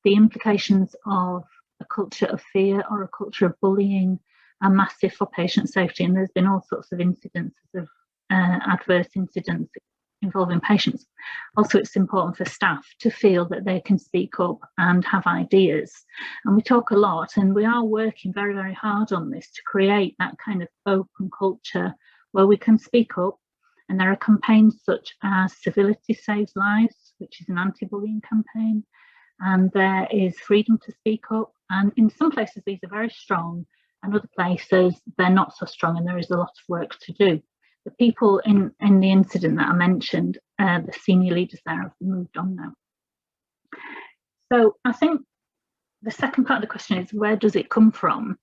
the implications of a culture of fear or a culture of bullying are massive for patient safety, and there's been all sorts of incidences of adverse incidents involving patients. Also, it's important for staff to feel that they can speak up and have ideas. And we talk a lot, and we are working very, very hard on this to create that kind of open culture where we can speak up. And there are campaigns such as Civility Saves Lives, which is an anti-bullying campaign. And there is Freedom to Speak Up. And in some places, these are very strong, and other places, they're not so strong, and there is a lot of work to do. The people in the incident that I mentioned, the senior leaders there have moved on now. So I think the second part of the question is, where does it come from?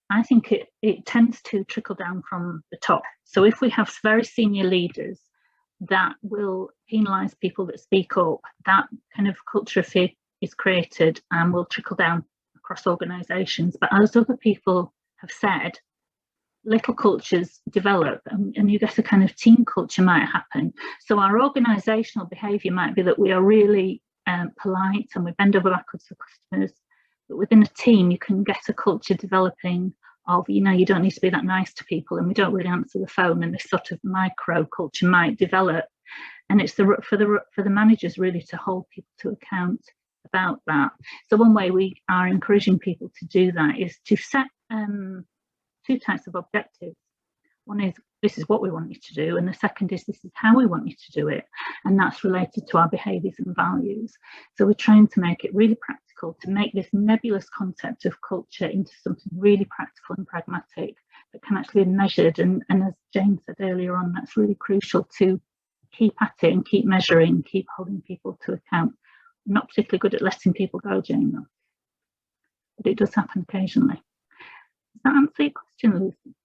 I think it tends to trickle down from the top. So if we have very senior leaders that will penalise people that speak up. That kind of culture of fear is created and will trickle down across organisations. But as other people have said, little cultures develop, and you get a kind of team culture might happen. So our organisational behaviour might be that we are really polite and we bend over backwards for customers. But within a team, you can get a culture developing of, you know, you don't need to be that nice to people, and we don't really answer the phone, and this sort of micro culture might develop. And it's for the managers really to hold people to account about that. So one way we are encouraging people to do that is to set two types of objectives. One is, this is what we want you to do, and the second is, this is how we want you to do it, and that's related to our behaviours and values. So we're trying to make it really practical, to make this nebulous concept of culture into something really practical and pragmatic that can actually be measured. And as Jane said earlier on, that's really crucial, to keep at it and keep measuring, keep holding people to account. I'm not particularly good at letting people go, Jane, though, but it does happen occasionally. Does that answer your question, Lucy?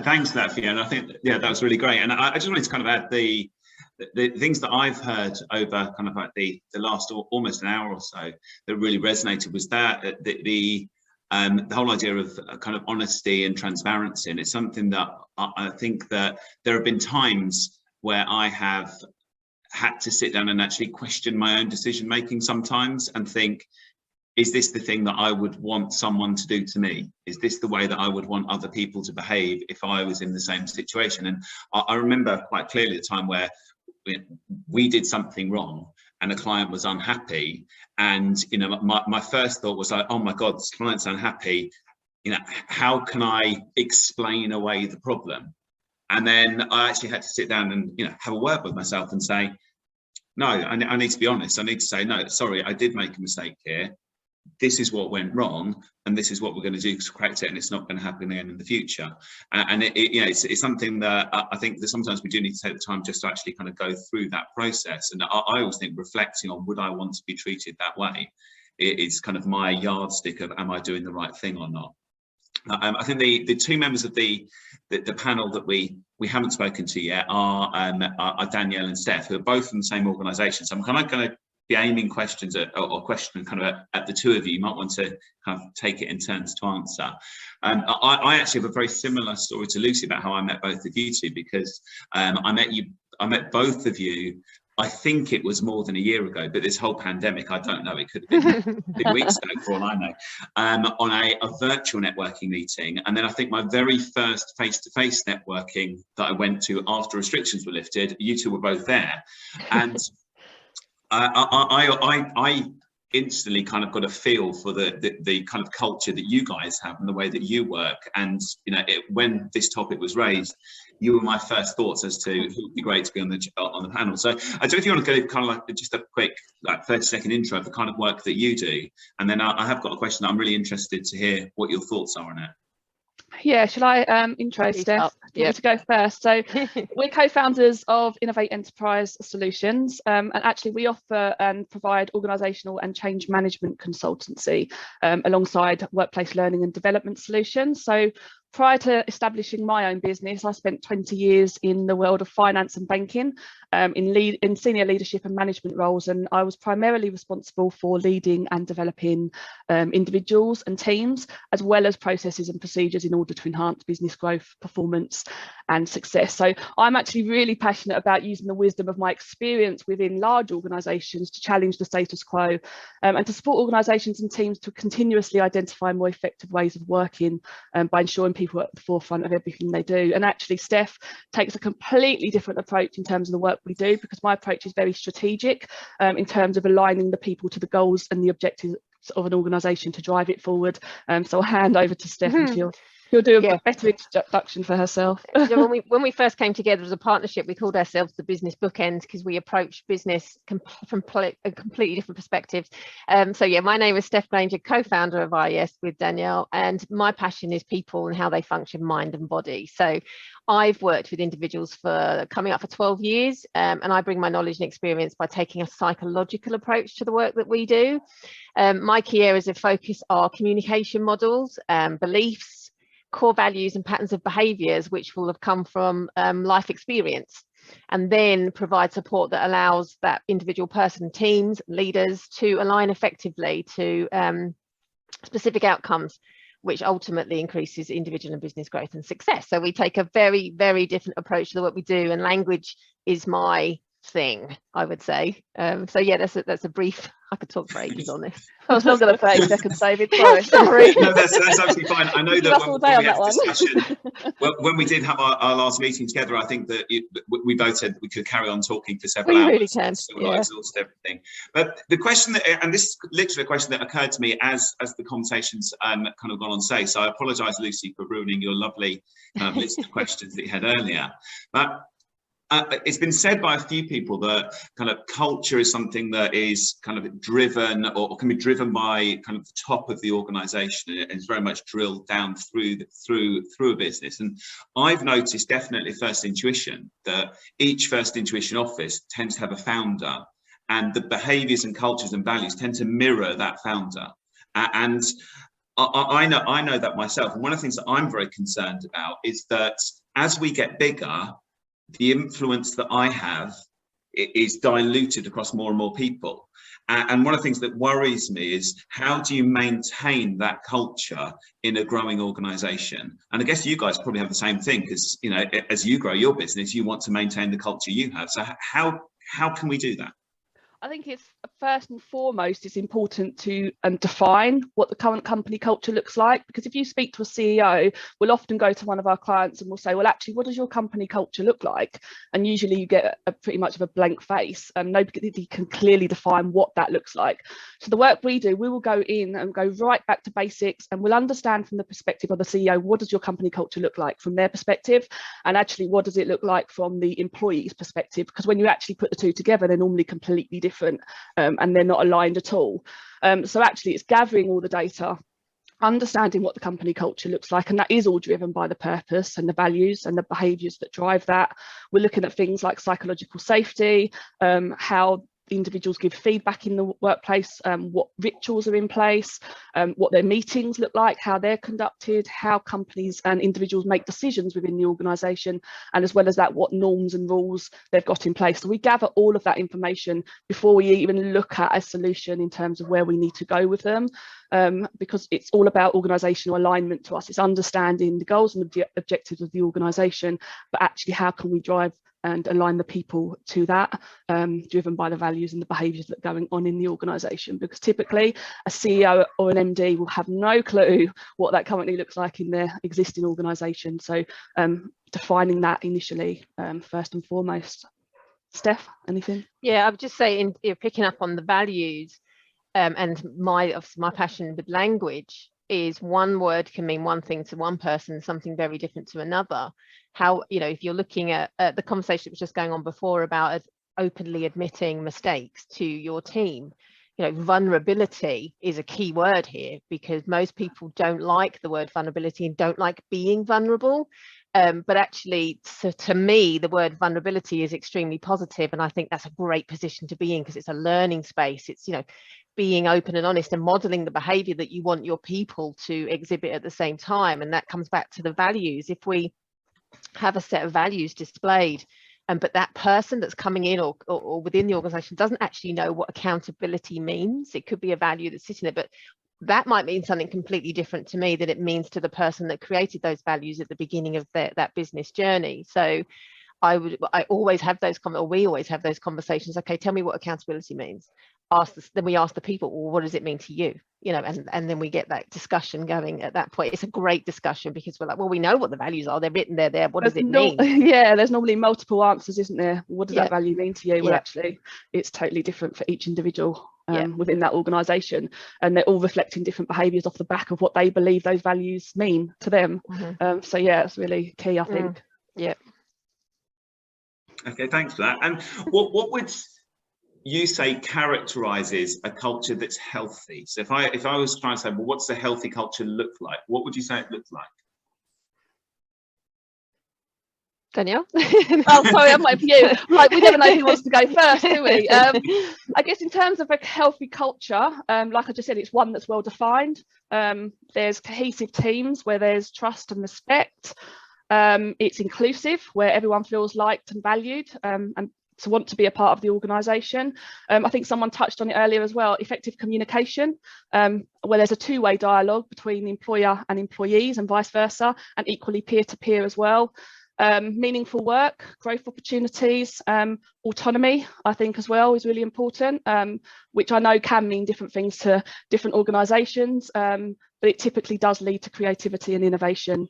Thanks for that, Fiona. I think, yeah, that was really great. And I just wanted to kind of add the things that I've heard over kind of like the last almost an hour or so that really resonated was that the whole idea of kind of honesty and transparency. And it's something that I think that there have been times where I have had to sit down and actually question my own decision making sometimes and think, is this the thing that I would want someone to do to me? Is this the way that I would want other people to behave if I was in the same situation? And I remember quite clearly the time where we did something wrong and a client was unhappy. And, you know, my first thought was like, oh my God, this client's unhappy. You know, how can I explain away the problem? And then I actually had to sit down and, you know, have a word with myself and say, no, I need to be honest. I need to say, no, sorry, I did make a mistake here. This is what went wrong, and this is what we're going to do to correct it, and it's not going to happen again in the future. And you know, it's something that I think that sometimes we do need to take the time just to actually kind of go through that process. And I always think reflecting on, would I want to be treated that way? It's kind of my yardstick of, am I doing the right thing or not? I think the two members of the panel that we haven't spoken to yet are Danielle and Steph, who are both from the same organisation. So I'm kind of going to be aiming questions or questioning kind of at the two of you. You might want to kind of take it in turns to answer. I actually have a very similar story to Lucy about how I met both of you two, because I met both of you, I think it was more than a year ago, but this whole pandemic, I don't know, it could have been 2 weeks ago for all I know, on a virtual networking meeting. And then I think my very first face-to-face networking that I went to after restrictions were lifted, you two were both there. And I instantly kind of got a feel for the kind of culture that you guys have and the way that you work. And, you know, when this topic was raised, you were my first thoughts as to who would be great to be on the panel. So I don't know if you want to go kind of like just a quick, like 30-second intro of the kind of work that you do. And then I have got a question that I'm really interested to hear what your thoughts are on it. Yeah, shall I intro, Steph? Do you want me to go first? So we're co-founders of Innovate Enterprise Solutions, and actually we offer and provide organisational and change management consultancy alongside workplace learning and development solutions. So prior to establishing my own business, I spent 20 years in the world of finance and banking, in senior leadership and management roles, and I was primarily responsible for leading and developing individuals and teams, as well as processes and procedures in order to enhance business growth, performance and success. So I'm actually really passionate about using the wisdom of my experience within large organisations to challenge the status quo, and to support organisations and teams to continuously identify more effective ways of working by ensuring people are at the forefront of everything they do. And actually Steph takes a completely different approach in terms of the work we do, because my approach is very strategic in terms of aligning the people to the goals and the objectives of an organisation to drive it forward. So I'll hand over to Steph and she'll do a better introduction for herself. When we first came together as a partnership, we called ourselves the Business Bookend, because we approach business from a completely different perspective. So yeah, my name is Steph Granger, co-founder of IES with Danielle, and my passion is people and how they function, mind and body. So I've worked with individuals for coming up for 12 years, and I bring my knowledge and experience by taking a psychological approach to the work that we do. My key areas of focus are communication models, beliefs, core values and patterns of behaviours which will have come from life experience, and then provide support that allows that individual person, teams, leaders to align effectively to specific outcomes, which ultimately increases individual and business growth and success. So we take a very, very different approach to what we do, and language is my thing, I would say. So yeah, that's a brief. I could talk for ages on this. I was not going to 30 seconds, David. Sorry. No, that's absolutely fine. I know that when we had discussion, when we did have our last meeting together, I think that we both said we could carry on talking for several hours. We really can. So we'll exhaust everything. But the question that, and this is literally a question that occurred to me as the conversations kind of gone on say. So I apologise, Lucy, for ruining your lovely list of questions that you had earlier. But it's been said by a few people that kind of culture is something that is kind of driven or can be driven by kind of the top of the organization, and it's very much drilled down through a business. And I've noticed definitely First Intuition that each First Intuition office tends to have a founder, and the behaviors and cultures and values tend to mirror that founder. And I know that myself. And one of the things that I'm very concerned about is that as we get bigger, the influence that I have is diluted across more and more people. And one of the things that worries me is, how do you maintain that culture in a growing organization? And I guess you guys probably have the same thing, because, you know, as you grow your business, you want to maintain the culture you have. So how can we do that? I think it's first and foremost, it's important to define what the current company culture looks like, because if you speak to a CEO, we'll often go to one of our clients and we'll say, well, actually, what does your company culture look like? And usually you get pretty much of a blank face, and nobody can clearly define what that looks like. So the work we do, we will go in and go right back to basics, and we'll understand from the perspective of the CEO, what does your company culture look like from their perspective, and actually what does it look like from the employee's perspective, because when you actually put the two together, they're normally completely different. And they're not aligned at all. So actually it's gathering all the data, understanding what the company culture looks like, and that is all driven by the purpose and the values and the behaviours that drive that. We're looking at things like psychological safety, how individuals give feedback in the workplace, what rituals are in place, what their meetings look like, how they're conducted, how companies and individuals make decisions within the organisation, and as well as that, what norms and rules they've got in place. So we gather all of that information before we even look at a solution in terms of where we need to go with them, because it's all about organisational alignment to us. It's understanding the goals and the objectives of the organisation, but actually how can we drive and align the people to that, driven by the values and the behaviours that are going on in the organisation. Because typically a CEO or an MD will have no clue what that currently looks like in their existing organisation. So defining that initially, first and foremost. Steph, anything? Yeah, I would just say, you're picking up on the values, and my passion with language is one word can mean one thing to one person, something very different to another. How, you know, if you're looking at the conversation that was just going on before about openly admitting mistakes to your team, you know, vulnerability is a key word here, because most people don't like the word vulnerability and don't like being vulnerable. But actually, to me, the word vulnerability is extremely positive, and I think that's a great position to be in, because it's a learning space. It's, you know, being open and honest and modeling the behavior that you want your people to exhibit at the same time. And that comes back to the values. If we have a set of values displayed, but that person that's coming in or within the organization doesn't actually know what accountability means, it could be a value that's sitting there, but that might mean something completely different to me than it means to the person that created those values at the beginning of that business journey. So we always have those conversations. Okay, tell me what accountability means. Then we ask the people, well, what does it mean to you? You know, and then we get that discussion going at that point. It's a great discussion, because we're like, well, we know what the values are. They're written there. What does it mean? Yeah, there's normally multiple answers, isn't there? What does that value mean to you? Well, actually, it's totally different for each individual within that organisation, and they're all reflecting different behaviours off the back of what they believe those values mean to them. So yeah, it's really key, I think. Yeah. Okay, thanks for that. And what would you say characterizes a culture that's healthy? So if I was trying to say, well, what's a healthy culture look like? What would you say it looks like? Danielle? Oh, sorry, I'm waiting for you. Like, we never know who wants to go first, do we? I guess in terms of a healthy culture, like I just said, it's one that's well defined. There's cohesive teams where there's trust and respect. It's inclusive, where everyone feels liked and valued, and to want to be a part of the organisation. I think someone touched on it earlier as well, effective communication, where there's a two-way dialogue between the employer and employees and vice versa, and equally peer-to-peer as well. Meaningful work, growth opportunities, autonomy, I think as well is really important, which I know can mean different things to different organisations, but it typically does lead to creativity and innovation,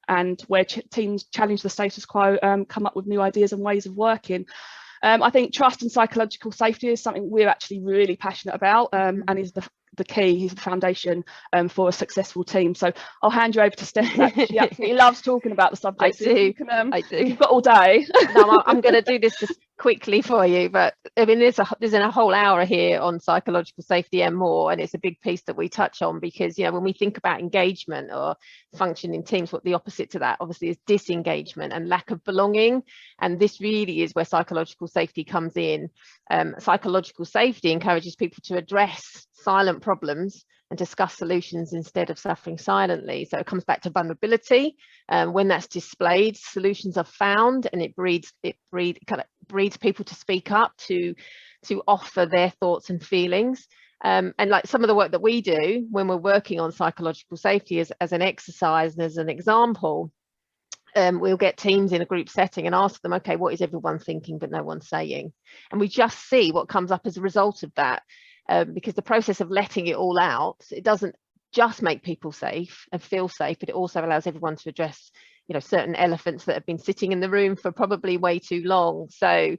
and where teams challenge the status quo, come up with new ideas and ways of working. I think trust and psychological safety is something we're actually really passionate about, and is the key, is the foundation for a successful team. So I'll hand you over to Steph. She absolutely loves talking about the subject. I do. I do. You've got all day. No, I'm going to do this just quickly for you, but I mean, there's a whole hour here on psychological safety and more, and it's a big piece that we touch on, because when we think about engagement or function in teams, what the opposite to that obviously is disengagement and lack of belonging, and this really is where psychological safety comes in. Psychological safety encourages people to address silent problems and discuss solutions instead of suffering silently. So it comes back to vulnerability. When that's displayed, solutions are found, and it breeds people to speak up, to offer their thoughts and feelings. And like some of the work that we do when we're working on psychological safety as an exercise and as an example, we'll get teams in a group setting and ask them, okay, what is everyone thinking but no one's saying? And we just see what comes up as a result of that. Because the process of letting it all out, it doesn't just make people safe and feel safe, but it also allows everyone to address, certain elephants that have been sitting in the room for probably way too long. So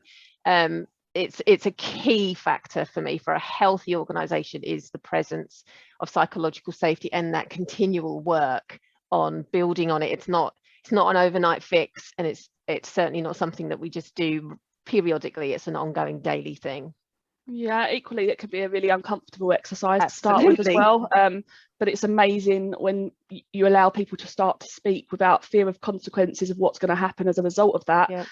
it's a key factor for me for a healthy organisation, is the presence of psychological safety and that continual work on building on it. It's not an overnight fix, and it's certainly not something that we just do periodically. It's an ongoing daily thing. Yeah, equally it could be a really uncomfortable exercise to start with as well, but it's amazing when you allow people to start to speak without fear of consequences of what's going to happen as a result of that.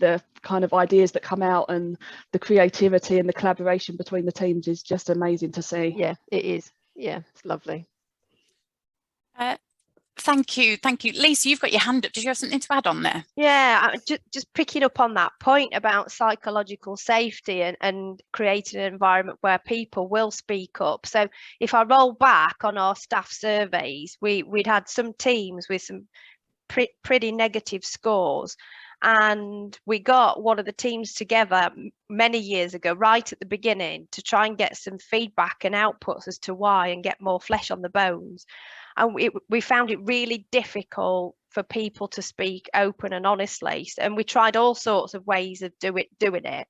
The kind of ideas that come out and the creativity and the collaboration between the teams is just amazing to see. Yeah, it is. Yeah, it's lovely. Thank you. Lisa, you've got your hand up. Did you have something to add on there? Yeah, just picking up on that point about psychological safety and creating an environment where people will speak up. So if I roll back on our staff surveys, we'd had some teams with some pretty negative scores, and we got one of the teams together many years ago, right at the beginning, to try and get some feedback and outputs as to why, and get more flesh on the bones. And we found it really difficult for people to speak open and honestly, and we tried all sorts of ways of doing it.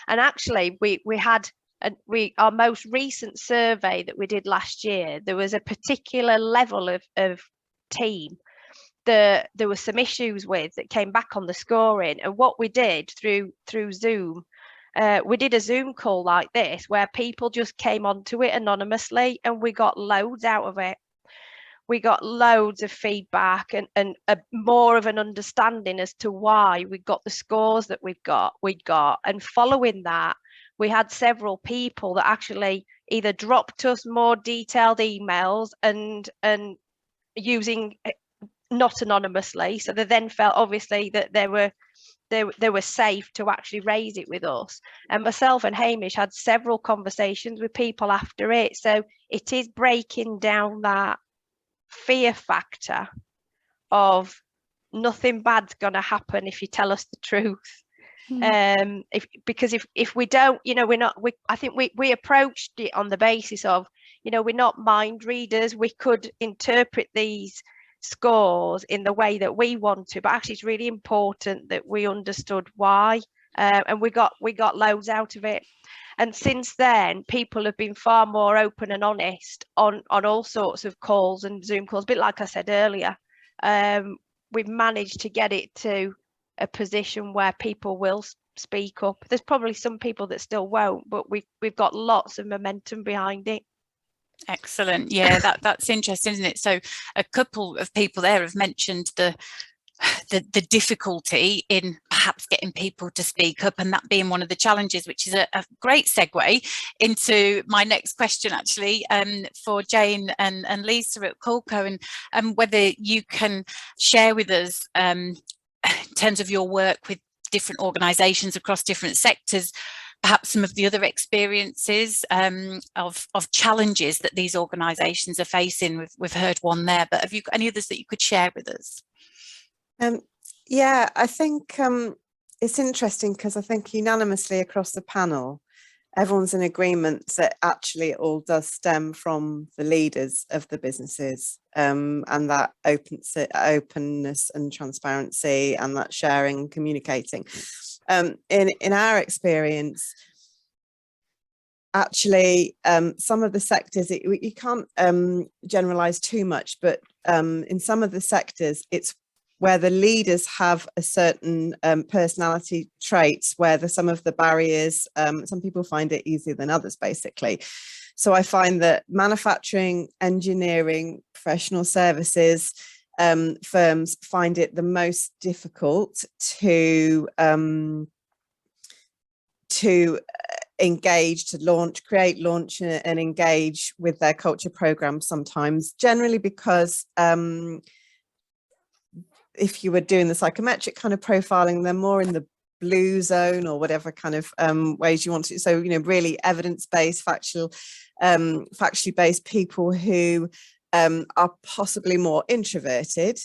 And actually we had our most recent survey that we did last year, there was a particular level of team that there were some issues with that came back on the scoring. And what we did through Zoom, we did a Zoom call like this where people just came onto it anonymously, and we got loads out of it. We got loads of feedback and more of an understanding as to why we got the scores that we'd got. And following that, we had several people that actually either dropped us more detailed emails and using not anonymously, so they then felt obviously that they were safe to actually raise it with us. And myself and Hamish had several conversations with people after it. So it is breaking down that fear factor of nothing bad's going to happen if you tell us the truth. Because if we don't, I think we approached it on the basis of, we're not mind readers. We could interpret these scores in the way that we want to, but actually it's really important that we understood why, and we got loads out of it. And since then, people have been far more open and honest on all sorts of calls and Zoom calls. A bit like I said earlier, we've managed to get it to a position where people will speak up. There's probably some people that still won't, but we've got lots of momentum behind it. Excellent. Yeah, that's interesting, isn't it? So a couple of people there have mentioned the the difficulty in perhaps getting people to speak up, and that being one of the challenges, which is a great segue into my next question, actually, for Jane and Lisa at Culco, and whether you can share with us, in terms of your work with different organisations across different sectors, perhaps some of the other experiences of challenges that these organisations are facing. We've heard one there, but have you got any others that you could share with us? Yeah, I think it's interesting because I think unanimously across the panel, everyone's in agreement that actually it all does stem from the leaders of the businesses, and that openness and transparency and that sharing and communicating. In our experience, actually, some of the sectors, you can't generalize too much, but in some of the sectors, it's where the leaders have a certain personality traits, where some of the barriers, some people find it easier than others, basically. So I find that manufacturing, engineering, professional services firms find it the most difficult to engage, to launch, create, launch and engage with their culture programs sometimes, generally because if you were doing the psychometric kind of profiling, they're more in the blue zone or whatever kind of ways you want to. So, you know, really evidence-based, factually based people who are possibly more introverted.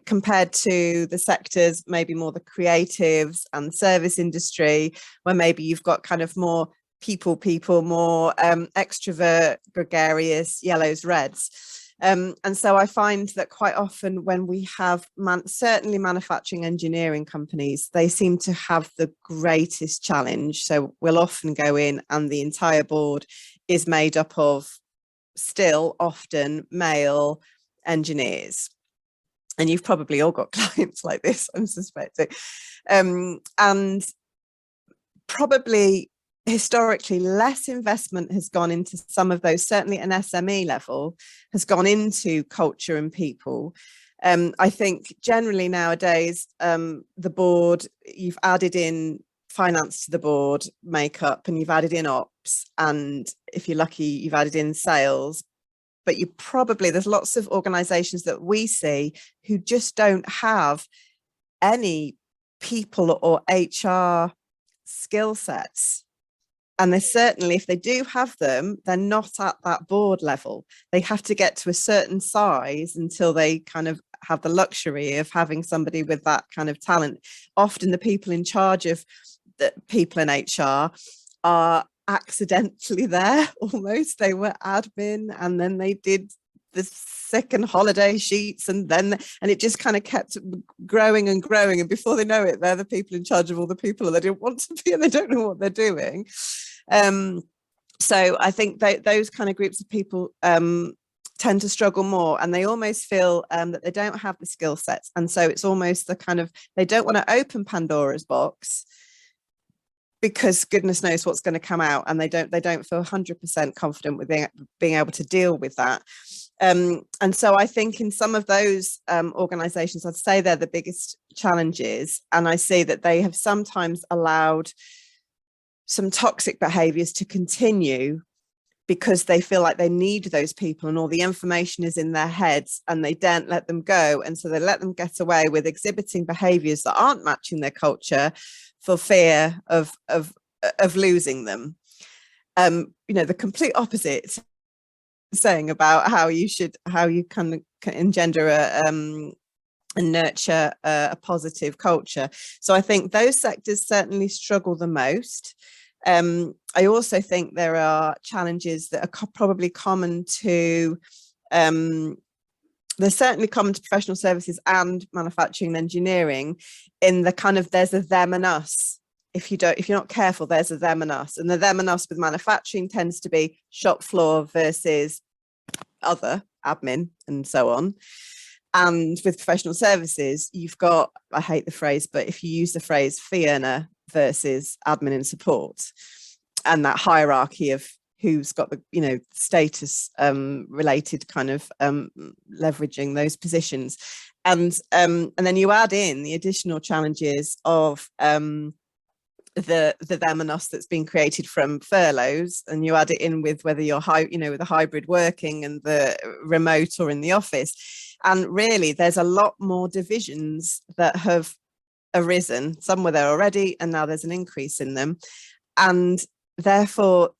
Compared to the sectors, maybe more the creatives and the service industry, where maybe you've got kind of more people, more extrovert, gregarious, yellows, reds. And so I find that quite often when we have certainly manufacturing engineering companies, they seem to have the greatest challenge. So we'll often go in and the entire board is made up of still often male engineers. And you've probably all got clients like this, I'm suspecting. And probably historically less investment has gone into some of those, certainly an SME level has gone into culture and people. I think generally nowadays, the board, you've added in finance to the board makeup, and you've added in ops, and if you're lucky, you've added in sales. But there's lots of organizations that we see who just don't have any people or HR skill sets. And they certainly, if they do have them, they're not at that board level. They have to get to a certain size until they kind of have the luxury of having somebody with that kind of talent. Often the people in charge of the people in HR are accidentally there almost. They were admin and then they did the sick and holiday sheets, and it just kind of kept growing and growing, and before they know it, they're the people in charge of all the people and they don't want to be, and they don't know what they're doing. So I think those kind of groups of people tend to struggle more, and they almost feel that they don't have the skill sets, and so it's almost the kind of, they don't want to open Pandora's box because goodness knows what's going to come out, and they don't feel 100% confident with being able to deal with that. And so I think in some of those organizations, I'd say they're the biggest challenges, and I see that they have sometimes allowed some toxic behaviors to continue because they feel like they need those people and all the information is in their heads, and they don't let them go, and so they let them get away with exhibiting behaviors that aren't matching their culture for fear of losing them. You know, the complete opposite saying about how you can engender and nurture a positive culture. So I think those sectors certainly struggle the most. I also think there are challenges that are probably common to they're certainly common to professional services and manufacturing and engineering, in the kind of, there's a them and us. If you're not careful, there's a them and us, and the them and us with manufacturing tends to be shop floor versus other admin and so on. And with professional services, you've got, I hate the phrase, but if you use the phrase fee earner versus admin and support, and that hierarchy of who's got the, you know, status related kind of leveraging those positions. And then you add in the additional challenges of the them and us that's been created from furloughs, and you add it in with whether you're with the hybrid working and the remote or in the office, and really there's a lot more divisions that have arisen. Some were there already, and now there's an increase in them, and therefore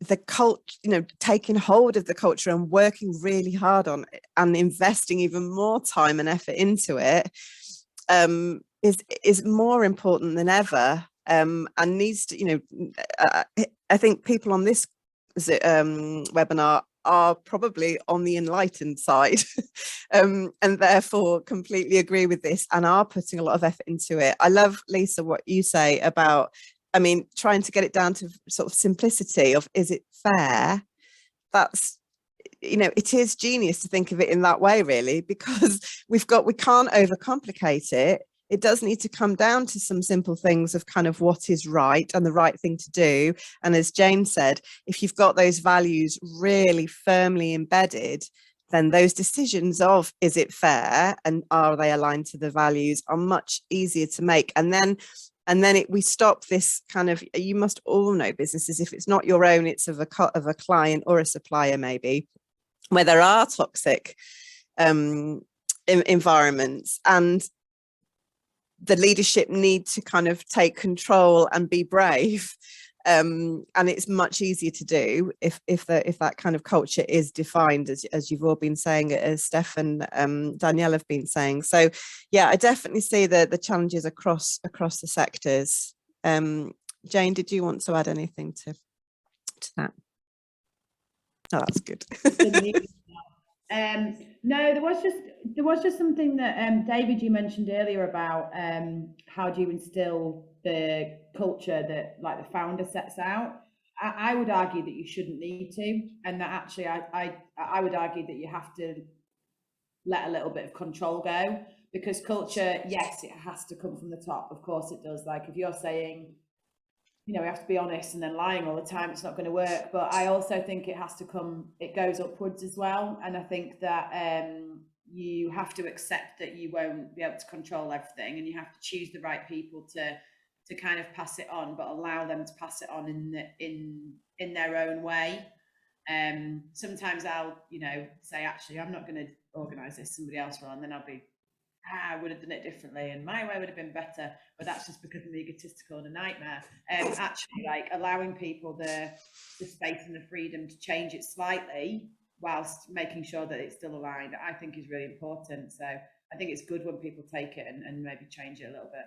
the culture, taking hold of the culture and working really hard on it and investing even more time and effort into it is more important than ever. And needs to, I think people on this webinar are probably on the enlightened side and therefore completely agree with this and are putting a lot of effort into it. I love, Lisa, what you say about, trying to get it down to sort of simplicity of, is it fair? That's, it is genius to think of it in that way, really, because we can't overcomplicate it. It does need to come down to some simple things of kind of what is right and the right thing to do. And as Jane said, if you've got those values really firmly embedded, then those decisions of, is it fair and are they aligned to the values, are much easier to make. And then we stop this kind of, you must all know businesses, if it's not your own, it's of a client or a supplier maybe, where there are toxic environments, and the leadership need to kind of take control and be brave, and it's much easier to do if that kind of culture is defined, as you've all been saying, as Steph and Danielle have been saying. So yeah, I definitely see the challenges across the sectors. Jane, did you want to add anything to that? Oh, that's good. No, there was just something that David, you mentioned earlier about how do you instill the culture that like the founder sets out. I would argue that you shouldn't need to, and that actually I would argue that you have to let a little bit of control go, because culture, yes, it has to come from the top, of course it does. Like if you're saying, we have to be honest and then lying all the time, it's not going to work. But I also think it goes upwards as well. And I think that you have to accept that you won't be able to control everything, and you have to choose the right people to kind of pass it on, but allow them to pass it on in their own way. Sometimes I'll, say, actually, I'm not going to organise this, somebody else will, and then I'll be, I would have done it differently and my way would have been better, but that's just because I'm egotistical and a nightmare. Actually, like allowing people the space and the freedom to change it slightly whilst making sure that it's still aligned, I think is really important. So I think it's good when people take it and maybe change it a little bit.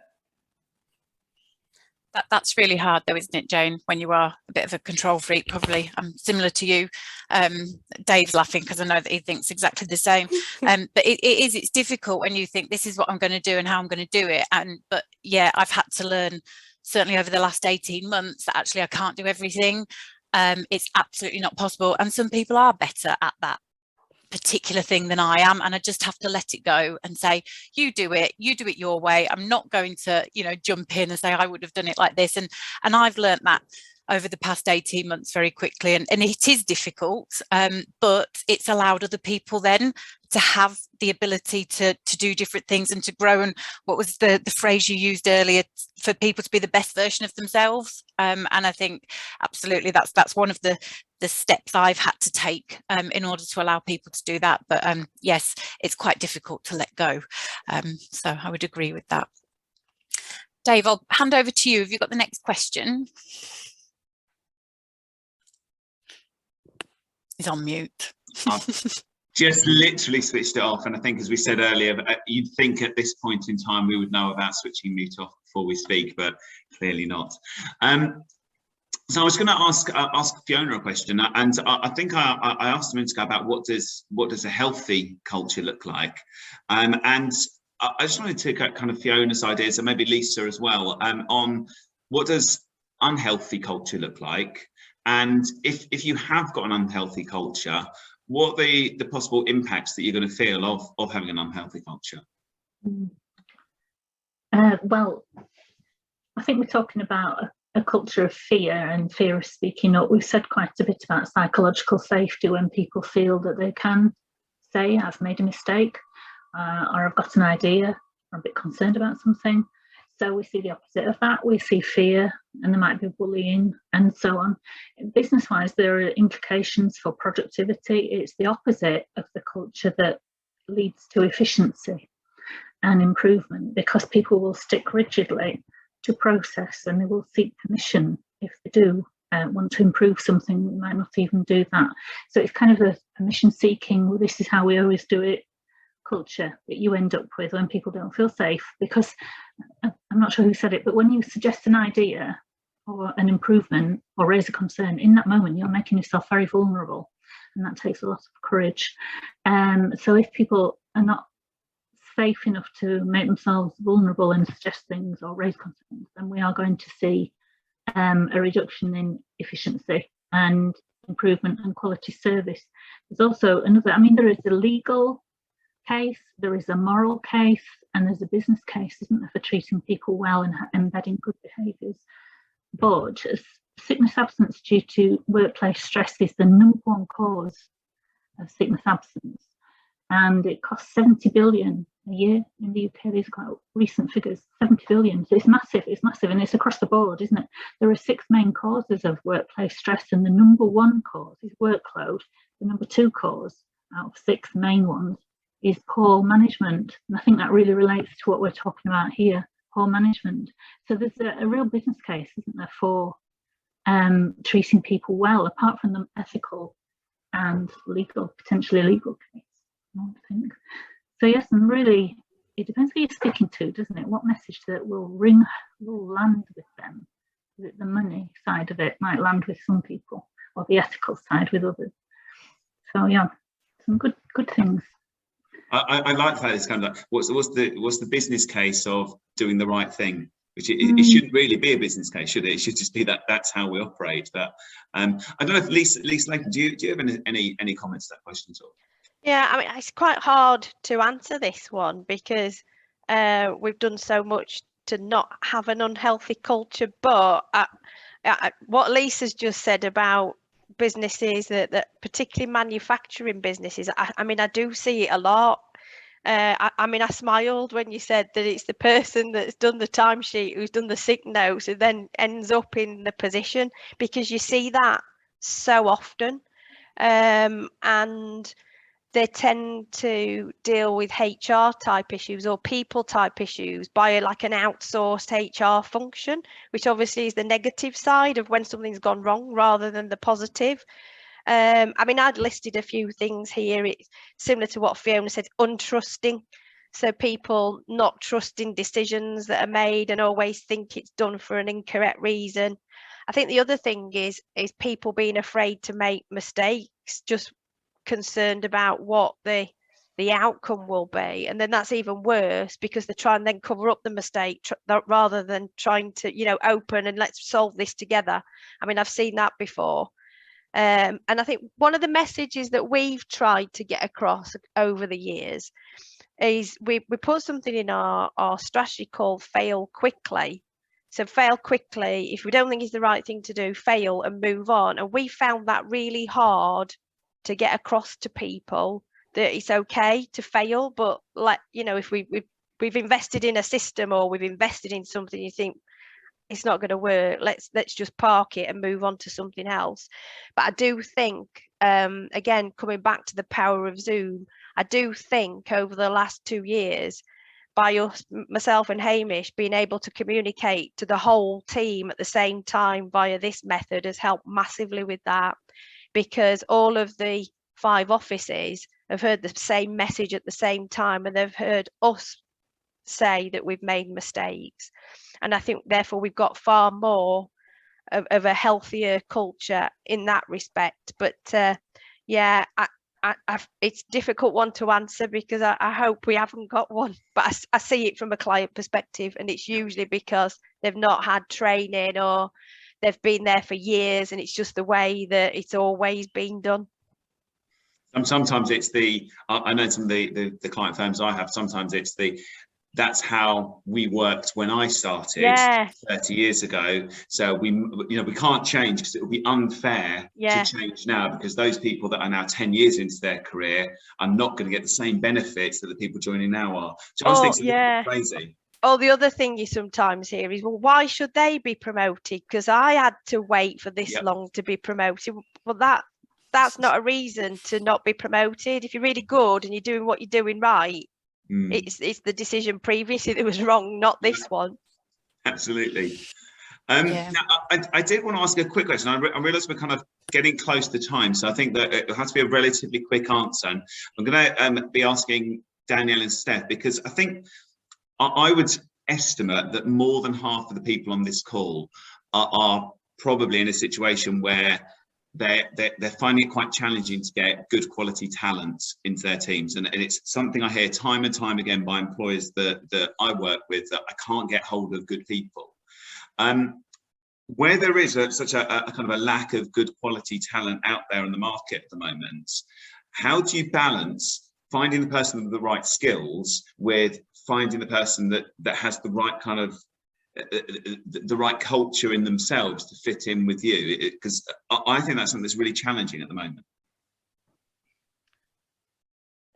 That's really hard though, isn't it, Jane, when you are a bit of a control freak? Probably I'm similar to you. Dave's laughing because I know that he thinks exactly the same. But it's difficult when you think this is what I'm going to do and how I'm going to do it. But yeah, I've had to learn, certainly over the last 18 months, that actually I can't do everything. It's absolutely not possible. And some people are better at that particular thing than I am, and I just have to let it go and say, you do it your way. I'm not going to jump in and say I would have done it like this, and I've learned that over the past 18 months very quickly, and it is difficult, but it's allowed other people then to have the ability to do different things and to grow. And what was the phrase you used earlier, for people to be the best version of themselves, and I think absolutely that's one of the steps I've had to take in order to allow people to do that. But yes, it's quite difficult to let go, so I would agree with that. Dave, I'll hand over to you. Have you got the next question? He's on mute. Just literally switched it off, and I think, as we said earlier, you'd think at this point in time we would know about switching mute off before we speak, but clearly not. So I was going to ask Fiona a question, and I think I asked a minute ago about what does a healthy culture look like, and I just wanted to get kind of Fiona's ideas, and maybe Lisa as well, on what does unhealthy culture look like, and if you have got an unhealthy culture, what are the possible impacts that you're going to feel of having an unhealthy culture? Well, I think we're talking about a culture of fear and fear of speaking up. We've said quite a bit about psychological safety when people feel that they can say, I've made a mistake, or I've got an idea, or I'm a bit concerned about something. So we see the opposite of that. We see fear, and there might be bullying and so on. Business-wise, there are implications for productivity. It's the opposite of the culture that leads to efficiency and improvement, because people will stick rigidly to process, and they will seek permission if they do want to improve something. They might not even do that. So it's kind of a permission seeking, well, this is how we always do it culture that you end up with when people don't feel safe. Because I'm not sure who said it, but when you suggest an idea or an improvement or raise a concern, in that moment you're making yourself very vulnerable, and that takes a lot of courage. So if people are not safe enough to make themselves vulnerable and suggest things or raise concerns, then we are going to see a reduction in efficiency and improvement and quality service. There's also another, I mean, there is a legal case, there is a moral case, and there's a business case, isn't there, for treating people well and embedding good behaviours. But sickness absence due to workplace stress is the #1 cause of sickness absence, and it costs 70 billion a year in the UK. These are quite recent figures, 70 billion. So it's massive, and it's across the board, isn't it? There are 6 main causes of workplace stress, and the #1 cause is workload. The #2 cause out of 6 main ones is poor management. And I think that really relates to what we're talking about here, poor management. So there's a real business case, isn't there, for treating people well, apart from the ethical and legal, potentially legal case, I would think. So yes, and really, it depends who you're speaking to, doesn't it? What message that will land with them. Is it the money side of it might land with some people, or the ethical side with others? So yeah, some good things. I like that. It's kind of like, what's the business case of doing the right thing? Which it shouldn't really be a business case, should it? It should just be that's how we operate. But I don't know if Lisa Layton, do you have any comments to that question at all? Yeah, I mean, it's quite hard to answer this one, because we've done so much to not have an unhealthy culture. But what Lisa's just said about businesses, that particularly manufacturing businesses, I mean, I do see it a lot. I mean, I smiled when you said that it's the person that's done the timesheet, who's done the sick notes, who then ends up in the position, because you see that so often. And they tend to deal with HR type issues or people type issues by like an outsourced HR function, which obviously is the negative side of when something's gone wrong rather than the positive. I mean, I'd listed a few things here. It's similar to what Fiona said, untrusting. So people not trusting decisions that are made and always think it's done for an incorrect reason. I think the other thing is people being afraid to make mistakes, just concerned about what the outcome will be. And then that's even worse, because they try and then cover up the mistake rather than trying to, open and let's solve this together. I mean, I've seen that before. And I think one of the messages that we've tried to get across over the years is we put something in our strategy called fail quickly. So fail quickly. If we don't think it's the right thing to do, fail and move on. And we found that really hard to get across to people, that it's okay to fail, but if we've invested in a system or we've invested in something, you think it's not going to work, let's just park it and move on to something else. But I do think, again, coming back to the power of Zoom, I do think over the last 2 years, by us, myself and Hamish, being able to communicate to the whole team at the same time via this method has helped massively with that, because all of the 5 offices have heard the same message at the same time, and they've heard us say that we've made mistakes. And I think therefore we've got far more of a healthier culture in that respect. But yeah, it's a difficult one to answer, because I hope we haven't got one, but I see it from a client perspective, and it's usually because they've not had training or they've been there for years and it's just the way that it's always been done. Sometimes it's I know some of the client firms I have, sometimes it's that's how we worked when I started 30 years ago. So we can't change, because it would be unfair to change now, because those people that are now 10 years into their career are not going to get the same benefits that the people joining now are. So I think it's crazy. Oh, the other thing you sometimes hear is, well, why should they be promoted? Because I had to wait for this long to be promoted. Well, that's not a reason to not be promoted. If you're really good and you're doing what you're doing right, it's the decision previously that was wrong, not this one. Absolutely. Now, I did want to ask a quick question. I realise we're kind of getting close to time, so I think that it has to be a relatively quick answer. And I'm going to be asking Danielle and Steph, because I think I would estimate that more than half of the people on this call are probably in a situation where they're finding it quite challenging to get good quality talent into their teams, and it's something I hear time and time again by employers that I work with, that I can't get hold of good people. Where there is such a kind of a lack of good quality talent out there in the market at the moment, how do you balance finding the person with the right skills with finding the person that has the right kind of the right culture in themselves to fit in with you? Because I think that's something that's really challenging at the moment.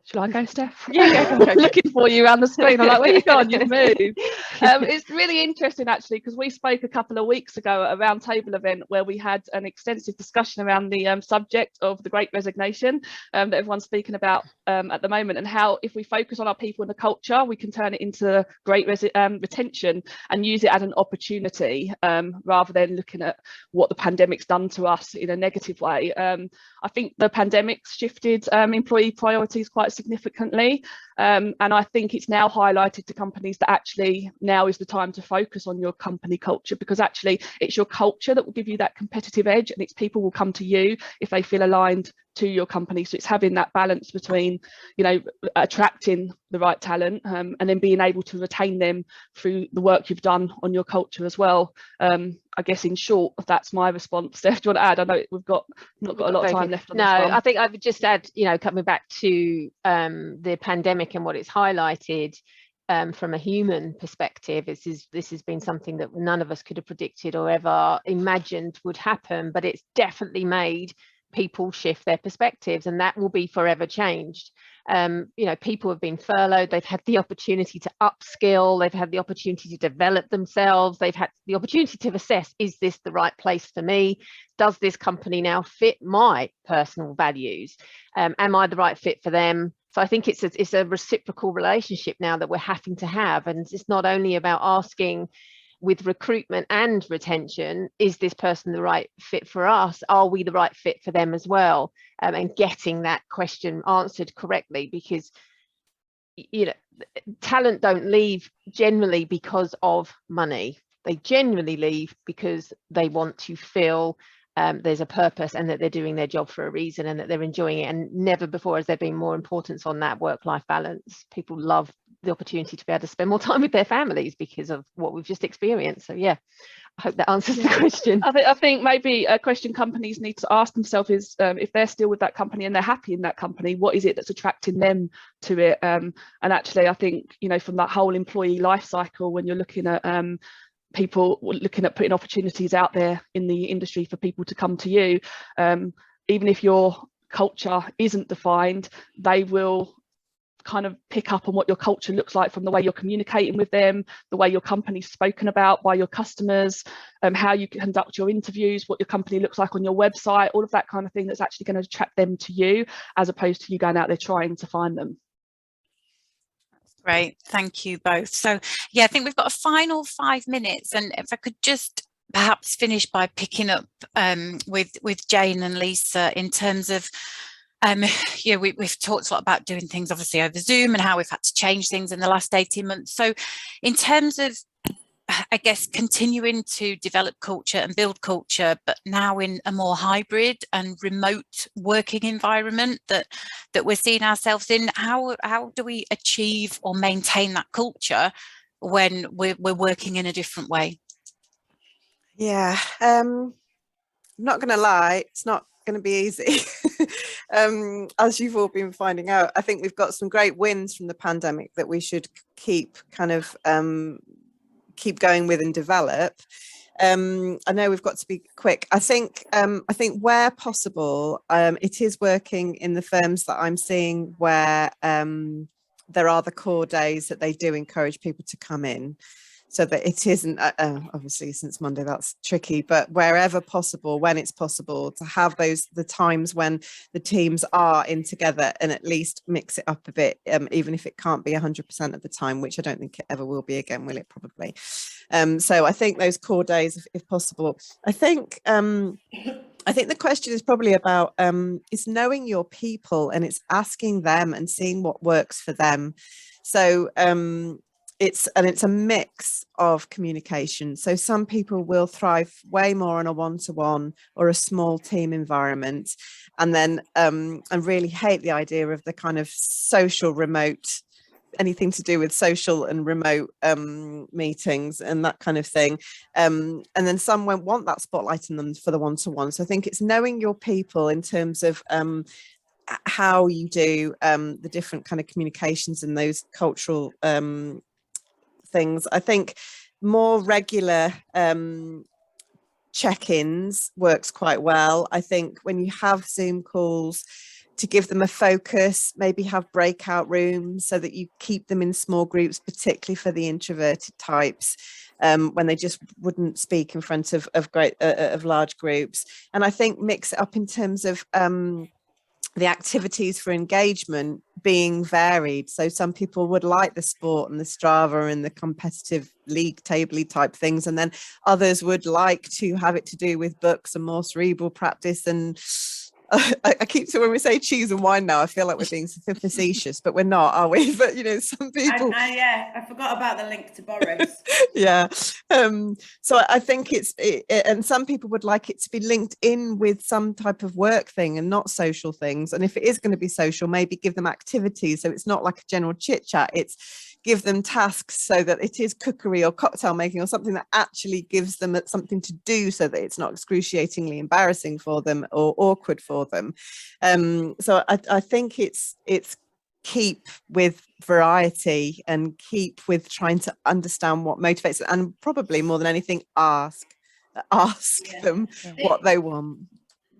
Shall I go, Steph? Yeah, go. Looking for you around the screen. I'm like, where you gone? You've moved. It's really interesting, actually, because we spoke a couple of weeks ago at a roundtable event where we had an extensive discussion around the subject of the Great Resignation that everyone's speaking about at the moment, and how if we focus on our people and the culture, we can turn it into great retention and use it as an opportunity rather than looking at what the pandemic's done to us in a negative way. I think the pandemic's shifted employee priorities quite significantly, and I think it's now highlighted to companies that actually now is the time to focus on your company culture, because actually it's your culture that will give you that competitive edge, and it's people will come to you if they feel aligned to your company. So it's having that balance between, you know, attracting the right talent and then being able to retain them through the work you've done on your culture as well. I guess in short, that's my response. Steph, do you want to add? I know we've not got a lot of time left on this one. I think I would just add, you know, coming back to the pandemic and what it's highlighted from a human perspective, this has been something that none of us could have predicted or ever imagined would happen, but it's definitely made people shift their perspectives, and that will be forever changed. You know, people have been furloughed, they've had the opportunity to upskill, they've had the opportunity to develop themselves, they've had the opportunity to assess, is this the right place for me? Does this company now fit my personal values? Am I the right fit for them? So I think it's a reciprocal relationship now that we're having to have, and it's not only about asking with recruitment and retention, is this person the right fit for us? Are we the right fit for them as well? And getting that question answered correctly, because, you know, talent don't leave generally because of money. They generally leave because they want to feel there's a purpose and that they're doing their job for a reason and that they're enjoying it. And never before has there been more importance on that work-life balance. People love the opportunity to be able to spend more time with their families because of what we've just experienced. So yeah, I hope that answers the question. I think maybe a question companies need to ask themselves is, if they're still with that company and they're happy in that company, what is it that's attracting them to it? And actually, I think, you know, from that whole employee life cycle, when you're looking at people looking at putting opportunities out there in the industry for people to come to you, even if your culture isn't defined, they will kind of pick up on what your culture looks like from the way you're communicating with them, the way your company's spoken about by your customers, how you conduct your interviews, what your company looks like on your website, all of that kind of thing that's actually going to attract them to you, as opposed to you going out there trying to find them. Great, thank you both. So yeah, I think we've got a final 5 minutes, and if I could just perhaps finish by picking up with Jane and Lisa in terms of yeah, we've talked a lot about doing things obviously over Zoom and how we've had to change things in the last 18 months. So in terms of, I guess, continuing to develop culture and build culture, but now in a more hybrid and remote working environment that we're seeing ourselves in, how do we achieve or maintain that culture when we're working in a different way? Yeah, I'm not going to lie, it's not going to be easy. As you've all been finding out, I think we've got some great wins from the pandemic that we should keep keep going with and develop. I know we've got to be quick. I think where possible, it is working in the firms that I'm seeing where there are the core days that they do encourage people to come in, so that it isn't, obviously since Monday that's tricky, but wherever possible, when it's possible, to have the times when the teams are in together and at least mix it up a bit, even if it can't be 100% of the time, which I don't think it ever will be again, will it? Probably. So I think those core days, if possible. I think the question is probably about it's knowing your people, and it's asking them and seeing what works for them. So it's a mix of communication. So some people will thrive way more on a one-to-one or a small team environment, and then and really hate the idea of the kind of social remote, anything to do with social and remote meetings and that kind of thing. And then some won't want that spotlight in them for the one-to-one. So I think it's knowing your people in terms of how you do the different kind of communications and those cultural things. I think more regular check-ins works quite well. I think when you have Zoom calls, to give them a focus, maybe have breakout rooms so that you keep them in small groups, particularly for the introverted types, when they just wouldn't speak in front of large groups. And I think mix it up in terms of the activities for engagement being varied. So some people would like the sport and the Strava and the competitive league table type things, and then others would like to have it to do with books and more cerebral practice. And I keep saying, when we say cheese and wine now, I feel like we're being facetious, but we're not, are we? But you know, some people. I forgot about the link to Boris. Yeah. So I think and some people would like it to be linked in with some type of work thing and not social things. And if it is going to be social, maybe give them activities. So it's not like a general chit chat. It's give them tasks so that it is cookery or cocktail making or something that actually gives them something to do, so that it's not excruciatingly embarrassing for them or awkward for them. So I think it's keep with variety and keep with trying to understand what motivates them, and probably more than anything ask them what they want.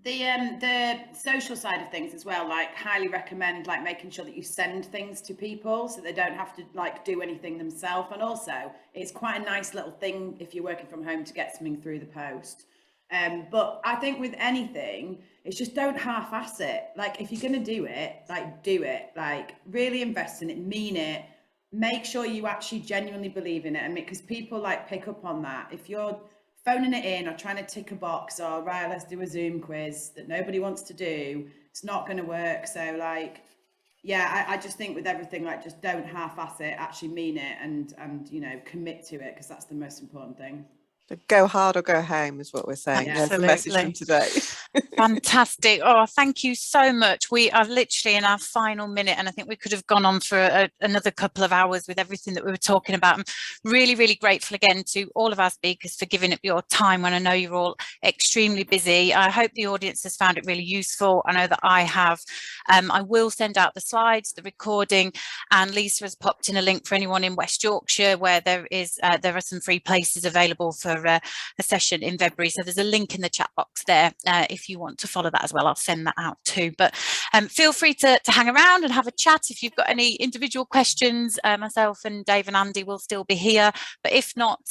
The social side of things as well, like highly recommend like making sure that you send things to people so they don't have to like do anything themselves. And also it's quite a nice little thing if you're working from home to get something through the post. But I think with anything, it's just don't half-ass it. Like if you're going to do it, like really invest in it, mean it, make sure you actually genuinely believe in it. And because people like pick up on that. If you're phoning it in or trying to tick a box or right, let's do a Zoom quiz that nobody wants to do, it's not going to work. So like, yeah, I just think with everything, like just don't half-ass it, actually mean it, and you know, commit to it, because that's the most important thing. Go hard or go home is what we're saying. That's the message from today. Fantastic. Oh, thank you so much. We are literally in our final minute, and I think we could have gone on for another couple of hours with everything that we were talking about. I'm really, really grateful again to all of our speakers for giving up your time when I know you're all extremely busy. I hope the audience has found it really useful. I know that I have. I will send out the slides, the recording, and Lisa has popped in a link for anyone in West Yorkshire where there are some free places available for a session in February. So there's a link in the chat box there if you want to follow that as well. I'll send that out too. But feel free to hang around and have a chat if you've got any individual questions. Myself and Dave and Andy will still be here. But if not,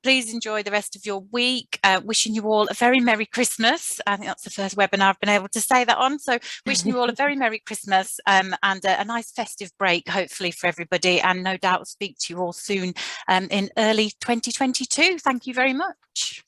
please enjoy the rest of your week. Wishing you all a very Merry Christmas. I think that's the first webinar I've been able to say that on. So wishing you all a very Merry Christmas and a nice festive break, hopefully, for everybody. And no doubt speak to you all soon in early 2022. Thank you very much.